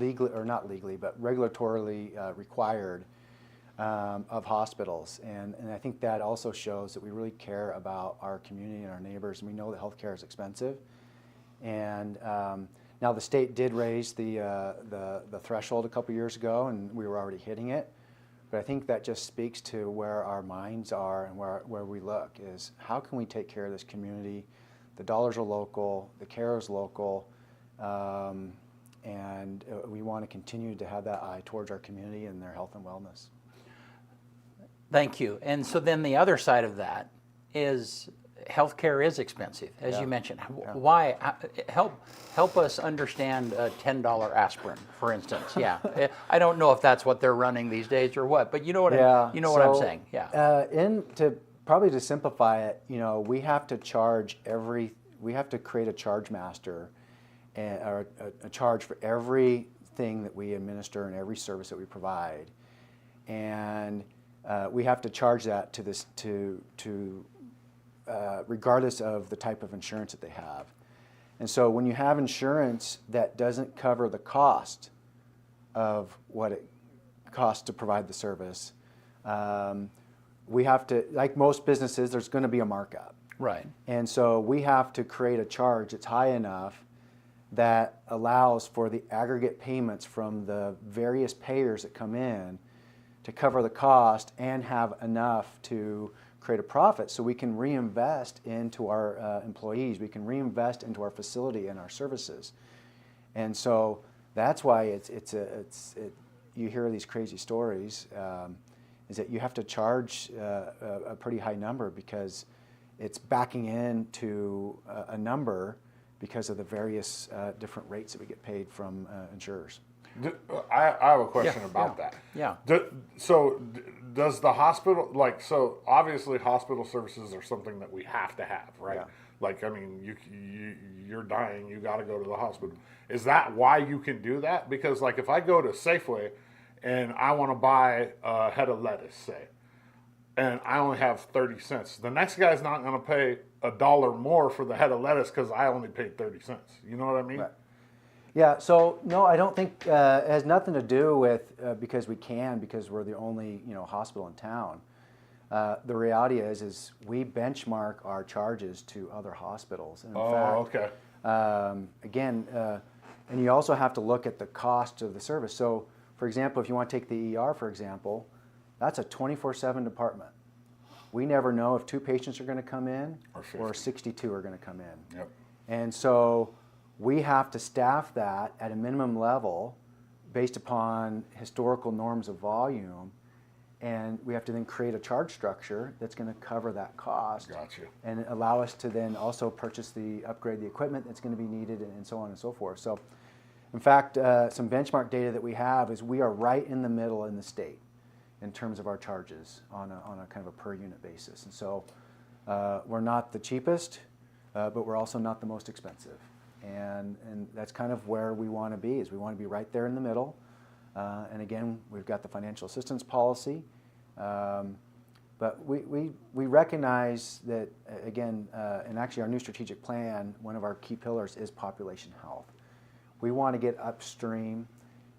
D: legally, or not legally, but regulatorily required of hospitals. And I think that also shows that we really care about our community and our neighbors. And we know that healthcare is expensive. And now the state did raise the threshold a couple years ago, and we were already hitting it. But I think that just speaks to where our minds are and where we look, is how can we take care of this community? The dollars are local, the care is local, and we want to continue to have that eye towards our community and their health and wellness.
A: Thank you. And so then the other side of that is healthcare is expensive, as you mentioned. Why? Help us understand a $10 aspirin, for instance. Yeah, I don't know if that's what they're running these days or what, but you know what what I'm saying. Yeah.
D: To simplify it, we have to create a charge master, or a charge for everything that we administer and every service that we provide, and we have to charge that regardless of the type of insurance that they have. And so when you have insurance that doesn't cover the cost of what it costs to provide the service, we have to, like most businesses, there's going to be a markup.
A: Right.
D: And so we have to create a charge that's high enough that allows for the aggregate payments from the various payers that come in to cover the cost and have enough to create a profit, so we can reinvest into our employees, we can reinvest into our facility and our services. And so that's why you hear these crazy stories, is that you have to charge a pretty high number because it's backing into a number because of the various different rates that we get paid from insurers.
B: I have a question about that.
A: Yeah.
B: Does the hospital, so obviously hospital services are something that we have to have, right? Yeah. You're dying, you got to go to the hospital. Is that why you can do that? Because if I go to Safeway and I want to buy a head of lettuce, say, and I only have 30 cents, the next guy's not going to pay $1 more for the head of lettuce because I only paid 30 cents. You know what I mean?
D: Right. Yeah, so no, I don't think it has nothing to do with because we're the only hospital in town. The reality is we benchmark our charges to other hospitals. And in fact,
B: okay.
D: Again, and you also have to look at the cost of the service. So, For example, if you want to take the ER, for example, that's a 24/7 department. We never know if 2 patients are going to come in or 62 are going to come in.
B: Yep.
D: And so we have to staff that at a minimum level based upon historical norms of volume, and we have to then create a charge structure that's going to cover that cost.
B: Gotcha.
D: And allow us to then also upgrade the equipment that's going to be needed, and so on and so forth. So, in fact, some benchmark data that we have is we are right in the middle in the state in terms of our charges on a kind of a per unit basis. And so we're not the cheapest, but we're also not the most expensive. And that's kind of where we want to be, is we want to be right there in the middle. And again, we've got the financial assistance policy. But we recognize that, again, and actually our new strategic plan, one of our key pillars is population health. We want to get upstream.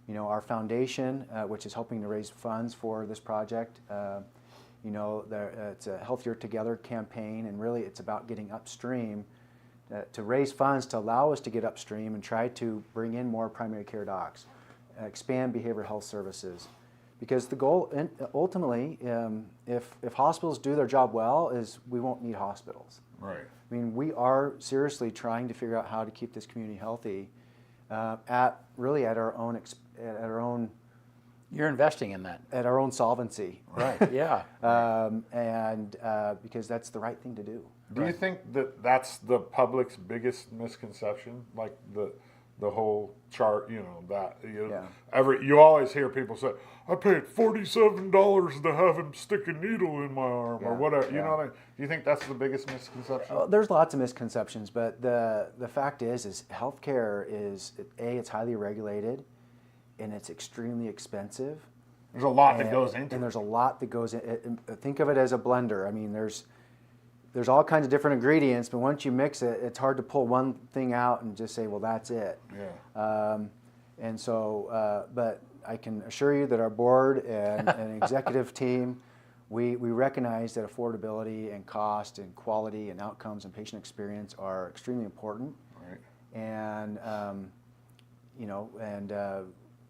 D: You know, our foundation, which is helping to raise funds for this project, it's a Healthier Together campaign, and really it's about getting upstream to raise funds to allow us to get upstream and try to bring in more primary care docs, expand behavioral health services. Because the goal, ultimately, if hospitals do their job well, is we won't need hospitals.
B: Right.
D: I mean, we are seriously trying to figure out how to keep this community healthy at our own
A: You're investing in that.
D: at our own solvency,
A: Right, yeah.
D: because that's the right thing to do.
B: Do you think that that's the public's biggest misconception? Like the whole chart, you always hear people say, I paid $47 to have him stick a needle in my arm or whatever. You know what I mean? Do you think that's the biggest misconception?
D: There's lots of misconceptions, but the fact is healthcare is, it's highly regulated, and it's extremely expensive.
B: There's a lot that goes into it.
D: And there's a lot that goes in. Think of it as a blender. I mean, there's all kinds of different ingredients, but once you mix it, it's hard to pull one thing out and just say, well, that's it.
B: Yeah.
D: And so, but I can assure you that our board and executive team, we recognize that affordability and cost and quality and outcomes and patient experience are extremely important.
B: Right.
D: And,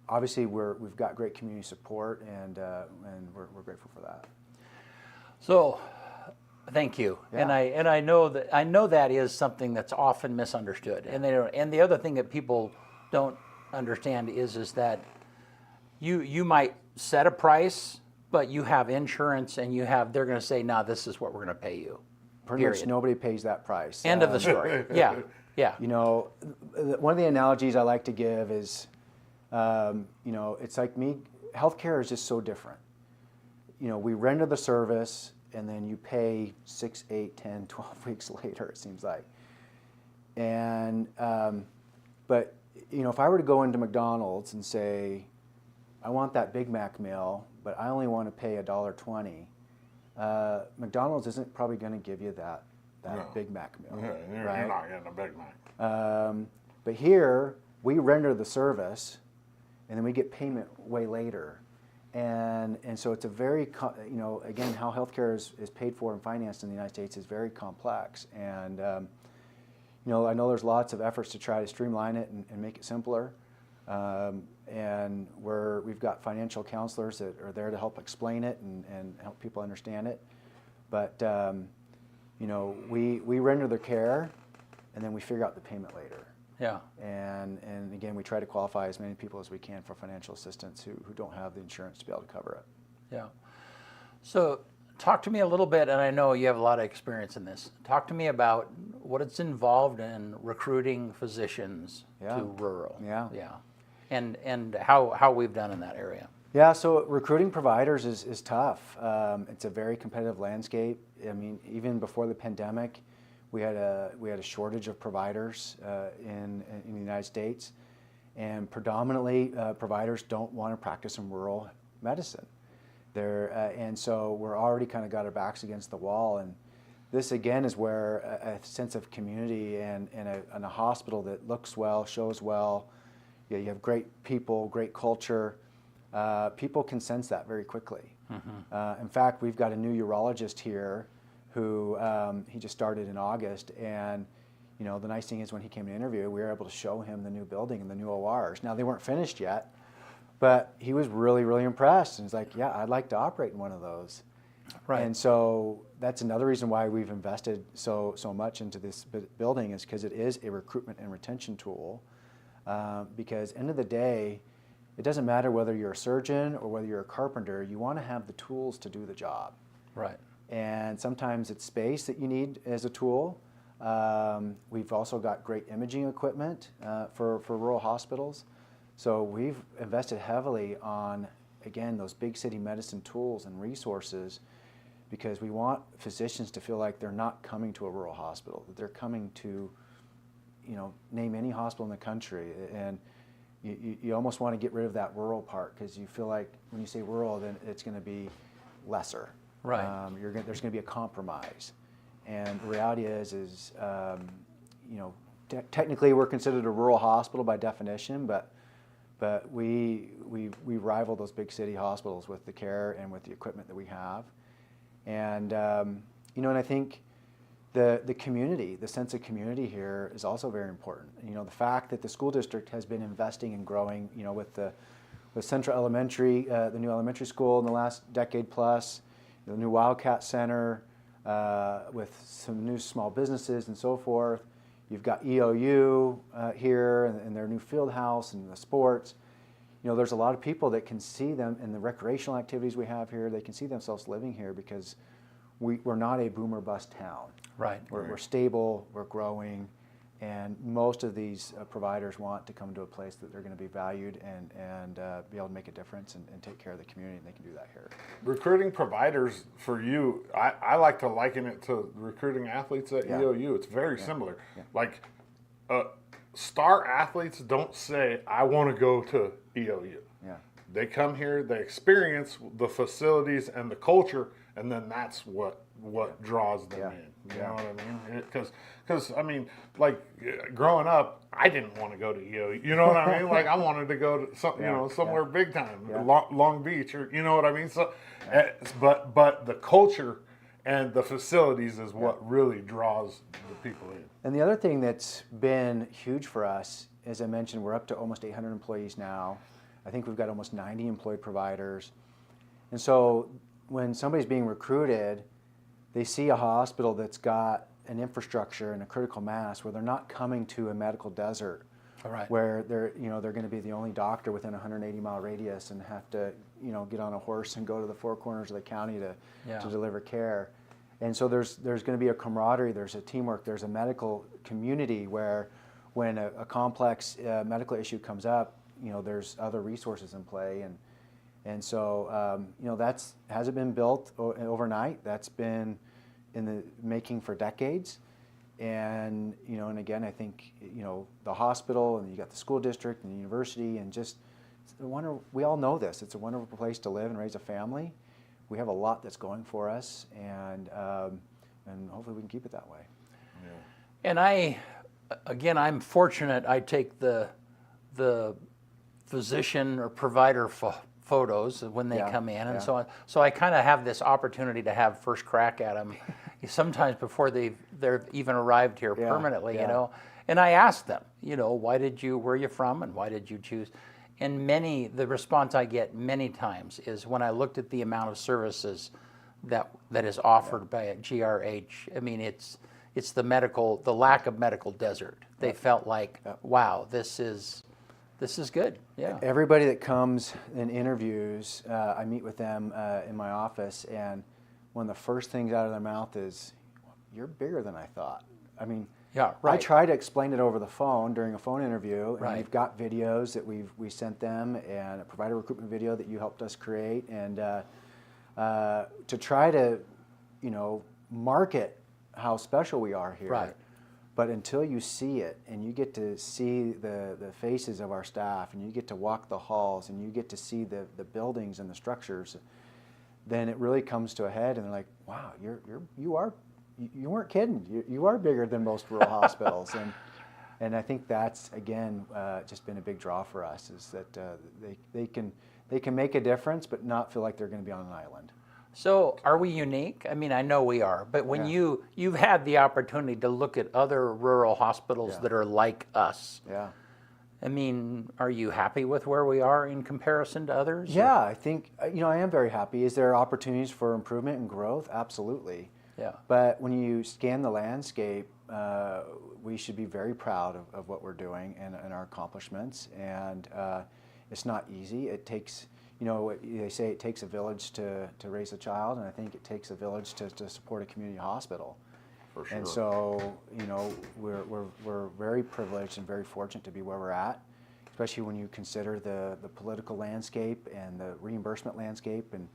D: obviously we've got great community support, and we're grateful for that.
A: So, thank you.
D: Yeah.
A: And I know that is something that's often misunderstood. And and the other thing that people don't understand is that you might set a price, but you have insurance, and they're going to say, "No, this is what we're going to pay you."
D: Pretty much nobody pays that price.
A: End of the story. Yeah.
D: You know, one of the analogies I like to give is, it's like healthcare is just so different. You know, we render the service, and then you pay 6, 8, 10, 12 weeks later, it seems like. And, but, if I were to go into McDonald's and say, I want that Big Mac meal, but I only want to pay $1.20, McDonald's isn't probably going to give you that Big Mac meal.
B: Yeah,
D: right?
B: You're not getting a Big Mac.
D: But here, we render the service, and then we get payment way later. And so it's a very, again, how healthcare is paid for and financed in the United States is very complex. And, I know there's lots of efforts to try to streamline it and make it simpler. And we've got financial counselors that are there to help explain it and help people understand it. But, we render the care, and then we figure out the payment later.
A: Yeah.
D: And again, we try to qualify as many people as we can for financial assistance who don't have the insurance to be able to cover it.
A: Yeah. So talk to me a little bit, and I know you have a lot of experience in this. Talk to me about what it's involved in recruiting physicians to rural.
D: Yeah.
A: Yeah. And how we've done in that area.
D: Yeah, so recruiting providers is tough. It's a very competitive landscape. I mean, even before the pandemic, we had a shortage of providers in the United States, and predominantly providers don't want to practice in rural medicine. And so we're already kind of got our backs against the wall. And this again is where a sense of community and a hospital that looks well, shows well, you have great people, great culture. People can sense that very quickly. Mm-hmm. In fact, we've got a new urologist here who he just started in August, and the nice thing is when he came to interview, we were able to show him the new building and the new ORs. Now they weren't finished yet, But he was really, really impressed, and he's like, yeah, I'd like to operate in one of those.
A: Right.
D: And so that's another reason why we've invested so much into this building, is because it is a recruitment and retention tool. Because end of the day, it doesn't matter whether you're a surgeon or whether you're a carpenter, you want to have the tools to do the job.
A: Right.
D: And sometimes it's space that you need as a tool. We've also got great imaging equipment for rural hospitals. So we've invested heavily on, again, those big city medicine tools and resources, because we want physicians to feel like they're not coming to a rural hospital, that they're coming to, name any hospital in the country. And you almost want to get rid of that rural part, because you feel like when you say rural, then it's going to be lesser.
A: Right.
D: There's going to be a compromise. And the reality is technically we're considered a rural hospital by definition, but we rival those big city hospitals with the care and with the equipment that we have. And and I think the community, the sense of community here is also very important. The fact that the school district has been investing and growing, with Central Elementary, the new elementary school in the last decade plus, the new Wildcat Center, with some new small businesses and so forth. You've got EOU here and their new field house and the sports. There's a lot of people that can see them in the recreational activities we have here. They can see themselves living here because we're not a boom or bust town.
A: Right.
D: We're stable, we're growing, and most of these providers want to come to a place that they're going to be valued and be able to make a difference and take care of the community, and they can do that here.
B: Recruiting providers for you, I like to liken it to recruiting athletes at EOU. It's very similar.
D: Yeah.
B: Like, star athletes don't say, I want to go to EOU.
D: Yeah.
B: They come here, they experience the facilities and the culture, and then that's what draws them in. You know what I mean? Because I mean, like, growing up, I didn't want to go to EOU. You know what I mean? Like, I wanted to go to somewhere big time, Long Beach, or you know what I mean. So, but the culture and the facilities is what really draws the people in.
D: And the other thing that's been huge for us, as I mentioned, we're up to almost 800 employees now. I think we've got almost 90 employed providers. And so when somebody's being recruited, they see a hospital that's got an infrastructure and a critical mass where they're not coming to a medical desert.
A: All right.
D: Where they're going to be the only doctor within a 180-mile radius and have to get on a horse and go to the four corners of the county to deliver care. And so there's going to be a camaraderie, there's a teamwork, there's a medical community where when a complex medical issue comes up, there's other resources in play. And so that's hasn't been built overnight. That's been in the making for decades. And and again, I think the hospital, and you got the school district and the university, and just we all know this. It's a wonderful place to live and raise a family. We have a lot that's going for us, and hopefully we can keep it that way.
A: Yeah. And I'm fortunate. I take the physician or provider photos when they come in, and so on. So I kind of have this opportunity to have first crack at them, sometimes before they're even arrived here permanently, And I ask them, where are you from, and why did you choose? And the response I get many times is when I looked at the amount of services that is offered by GRH. I mean, it's the lack of medical desert. They felt like, wow, this is good. Yeah.
D: Everybody that comes and interviews, I meet with them in my office, and one of the first things out of their mouth is, "You're bigger than I thought." I mean,
A: yeah, right.
D: I try to explain it over the phone during a phone interview, and
A: right.
D: we've got videos that we sent them, and a provider recruitment video that you helped us create, and to try to, market how special we are here.
A: Right.
D: But until you see it, and you get to see the faces of our staff, and you get to walk the halls, and you get to see the buildings and the structures, then it really comes to a head, and they're like, "Wow, you weren't kidding. You are bigger than most rural hospitals." And I think that's again just been a big draw for us, is that they can make a difference, but not feel like they're going to be on an island.
A: So are we unique? I mean, I know we are, but when you've had the opportunity to look at other rural hospitals that are like us, I mean, are you happy with where we are in comparison to others?
D: Yeah, I think, I am very happy. Is there opportunities for improvement and growth? Absolutely.
A: Yeah.
D: But when you scan the landscape, we should be very proud of what we're doing and our accomplishments. And it's not easy. It takes, they say it takes a village to raise a child, and I think it takes a village to support a community hospital.
B: For sure.
D: And so, we're very privileged and very fortunate to be where we're at, especially when you consider the political landscape and the reimbursement landscape, and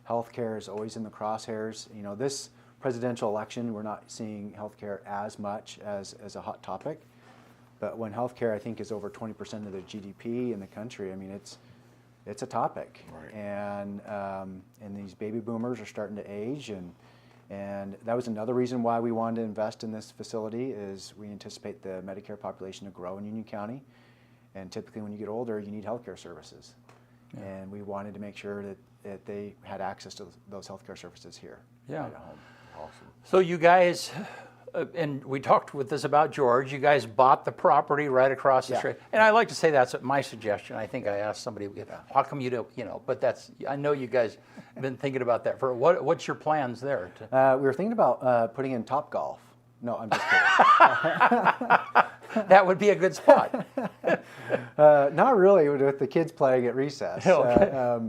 D: healthcare is always in the crosshairs. This presidential election, we're not seeing healthcare as much as a hot topic, but when healthcare, I think, is over 20% of the GDP in the country, I mean, it's a topic.
B: Right.
D: And these baby boomers are starting to age, and that was another reason why we wanted to invest in this facility. Is we anticipate the Medicare population to grow in Union County, and typically when you get older, you need healthcare services, and we wanted to make sure that they had access to those healthcare services here.
A: Yeah.
D: Right at home.
B: Awesome.
A: So you guys, and we talked with this about George, you guys bought the property right across the street. And I like to say that's my suggestion. I think I asked somebody, how come you don't, but I know you guys have been thinking about that. What's your plans there?
D: We were thinking about putting in Topgolf. No, I'm just kidding.
A: That would be a good spot.
D: Not really, with the kids playing at recess.
A: Okay.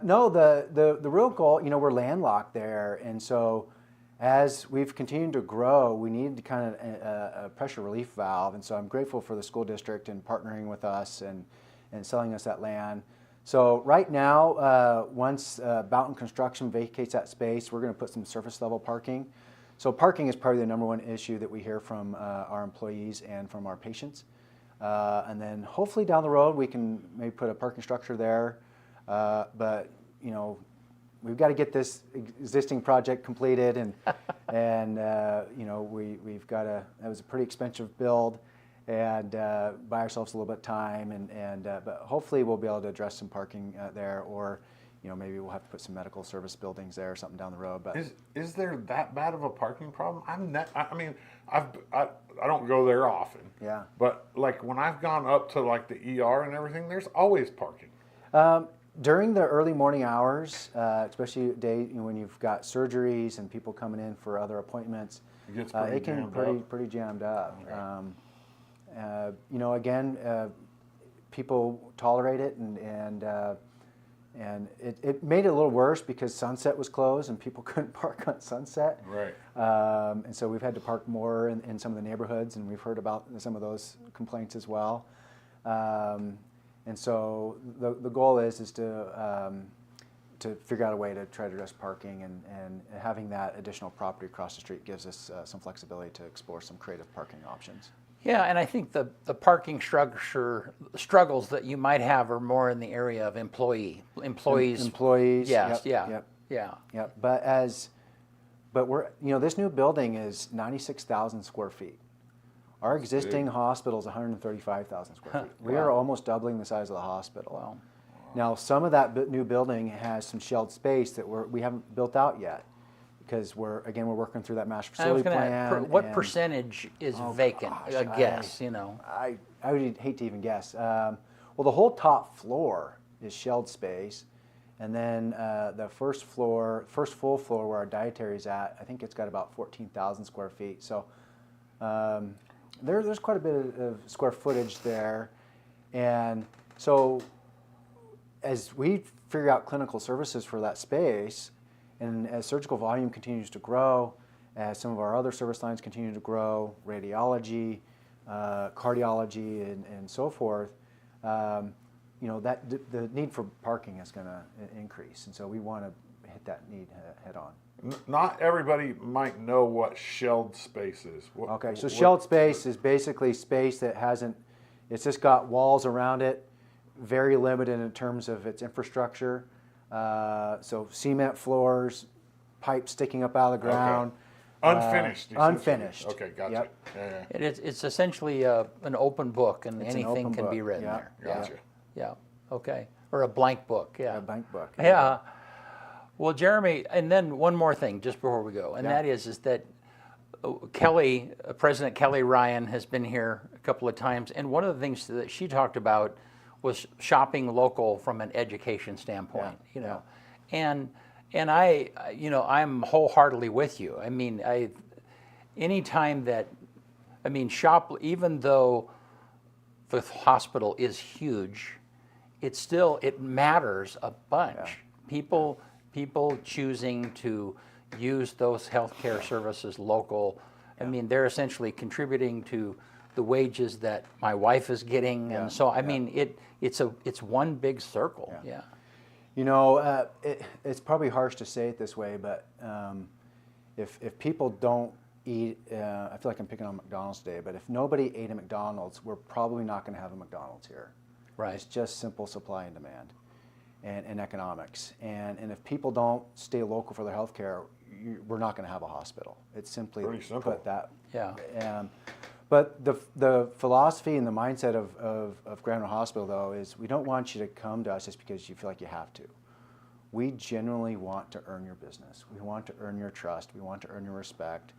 D: No, the real goal, we're landlocked there, and so as we've continued to grow, we need kind of a pressure relief valve, and so I'm grateful for the school district and partnering with us and selling us that land. So right now, once Boughton Construction vacates that space, we're going to put some surface level parking. So parking is probably the number one issue that we hear from our employees and from our patients. And then hopefully down the road, we can maybe put a parking structure there. But we've got to get this existing project completed, and we've got that was a pretty expensive build, and buy ourselves a little bit of time, but hopefully we'll be able to address some parking there, or maybe we'll have to put some medical service buildings there or something down the road. But
B: is there that bad of a parking problem? I don't go there often.
D: Yeah.
B: But like when I've gone up to like the ER and everything, there's always parking.
D: During the early morning hours, especially when you've got surgeries and people coming in for other appointments, it can be pretty jammed up.
B: Okay.
D: Again, people tolerate it, and it made it a little worse because Sunset was closed and people couldn't park on Sunset.
B: Right.
D: And so we've had to park more in some of the neighborhoods, and we've heard about some of those complaints as well. And so the goal is to figure out a way to try to address parking, and having that additional property across the street gives us some flexibility to explore some creative parking options.
A: Yeah, and I think the parking struggles that you might have are more in the area of employees. Yes,
D: yep, yep. But we're this new building is 96,000 square feet. Our existing hospital is 135,000 square feet. We are almost doubling the size of the hospital.
A: Wow.
D: Now, some of that new building has some shelled space that we haven't built out yet, because we're working through that master facility plan.
A: What percentage is vacant?
D: Gosh,
A: a guess,
D: I would hate to even guess. Well, the whole top floor is shelled space, and then the first full floor where our dietary is at, I think it's got about 14,000 square feet. So. There's quite a bit of square footage there, and so as we figure out clinical services for that space, and as surgical volume continues to grow, as some of our other service lines continue to grow, radiology, cardiology, and so forth, that the need for parking is going to increase, and so we want to hit that need head on.
B: Not everybody might know what shelled space is.
D: So shelled space is basically space that it's just got walls around it, very limited in terms of its infrastructure. So cement floors, pipes sticking up out of the ground.
B: Okay. Unfinished.
D: Unfinished.
B: Okay, gotcha.
D: Yep.
B: Yeah.
A: It's essentially an open book, and anything can be written there.
B: Gotcha.
A: Yeah. Okay. Or a blank book. Yeah.
D: A blank book.
A: Yeah. Well, Jeremy, and then one more thing just before we go, and that is that President Kelly Ryan has been here a couple of times, and one of the things that she talked about was shopping local from an education standpoint. And I, I'm wholeheartedly with you. I mean, anytime that, shop, even though the hospital is huge, it matters a bunch. People choosing to use those healthcare services local. I mean, they're essentially contributing to the wages that my wife is getting, and so it's one big circle. Yeah.
D: It's probably harsh to say it this way, but if people don't eat, I feel like I'm picking on McDonald's today, but if nobody ate at McDonald's, we're probably not going to have a McDonald's here.
A: Right.
D: It's just simple supply and demand, and economics. And if people don't stay local for their health care, we're not going to have a hospital. It's simply
B: pretty simple.
D: Put that.
A: Yeah.
D: But the philosophy and the mindset of Granville Hospital, though, is we don't want you to come to us just because you feel like you have to. We genuinely want to earn your business. We want to earn your trust. We want to earn your respect.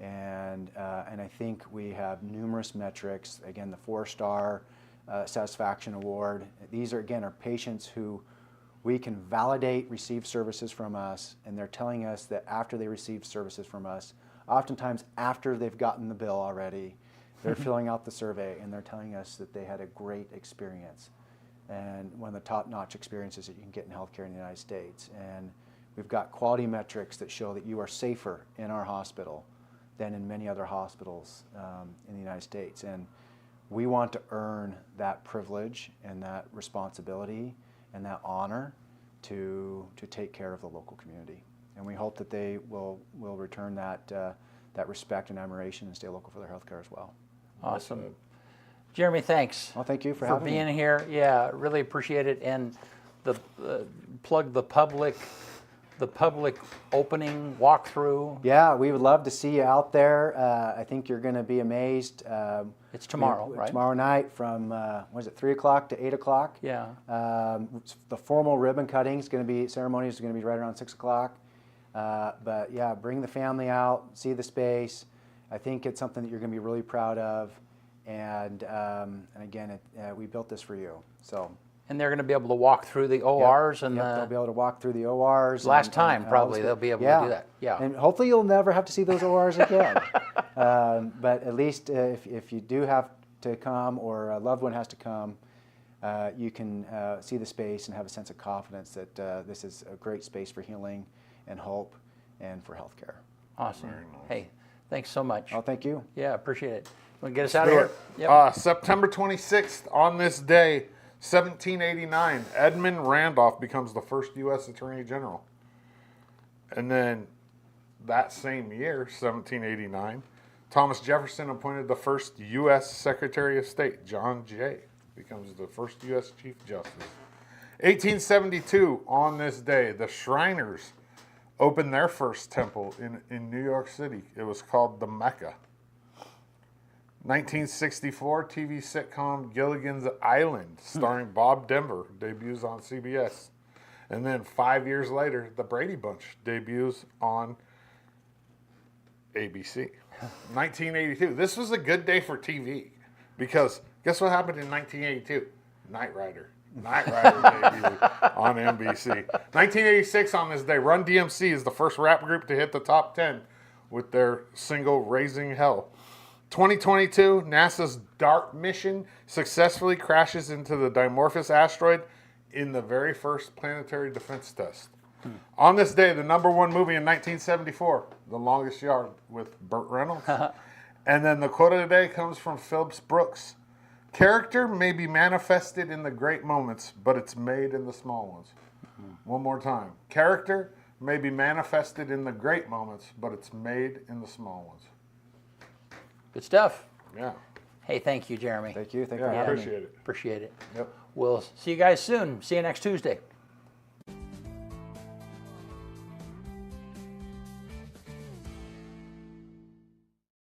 D: And I think we have numerous metrics. Again, the 4-star satisfaction award. These are patients who we can validate receive services from us, and they're telling us that after they receive services from us, oftentimes after they've gotten the bill already, they're filling out the survey and they're telling us that they had a great experience, and one of the top-notch experiences that you can get in healthcare in the United States. And we've got quality metrics that show that you are safer in our hospital than in many other hospitals in the United States. And we want to earn that privilege and that responsibility and that honor to take care of the local community. And we hope that they will return that respect and admiration and stay local for their health care as well.
A: Awesome. Jeremy, thanks.
D: Well, thank you for
A: having
D: being
A: me. Here. Yeah, really appreciate it. And plug the public opening walkthrough.
D: Yeah, we would love to see you out there. I think you're going to be amazed.
A: It's tomorrow, right?
D: Tomorrow night from 3 o'clock to 8 o'clock.
A: Yeah.
D: The formal ribbon cutting ceremony is going to be right around 6 o'clock. But yeah, bring the family out, see the space. I think it's something that you're going to be really proud of. And again, we built this for you. So.
A: And they're going to be able to walk through the ORs and
D: they'll be able to walk through the ORs.
A: Last time, probably they'll be able to do that. Yeah.
D: And hopefully you'll never have to see those ORs again. But at least if you do have to come or a loved one has to come, you can see the space and have a sense of confidence that this is a great space for healing and hope and for healthcare.
A: Awesome.
B: Very nice.
A: Hey, thanks so much.
D: Oh, thank you.
A: Yeah, appreciate it. Want to get us out of here?
B: Yep. September 26th, on this day, 1789, Edmund Randolph becomes the first U.S. Attorney General. And then that same year, 1789, Thomas Jefferson appointed the first U.S. Secretary of State. John Jay becomes the first U.S. Chief Justice. 1872, on this day, the Shriners opened their first temple in New York City. It was called the Mecca. 1964, TV sitcom Gilligan's Island, starring Bob Denver, debuts on CBS. And then 5 years later, The Brady Bunch debuts on ABC. 1982. This was a good day for TV because guess what happened in 1982? Knight Rider. Knight Rider debuted on NBC. 1986, on this day, Run DMC is the first rap group to hit the top 10 with their single Raising Hell. 2022, NASA's DART mission successfully crashes into the Dimorphos asteroid in the very first planetary defense test. On this day, the number one movie in 1974, The Longest Yard with Burt Reynolds. And then the quote of the day comes from Phillips Brooks. Character may be manifested in the great moments, but it's made in the small ones. One more time. Character may be manifested in the great moments, but it's made in the small ones.
A: Good stuff.
B: Yeah.
A: Hey, thank you, Jeremy.
D: Thank you. Thank
B: Yeah,
D: you for
B: I
D: having me.
B: appreciate it.
A: Appreciate it.
B: Yep.
A: We'll see you guys soon. See you next Tuesday.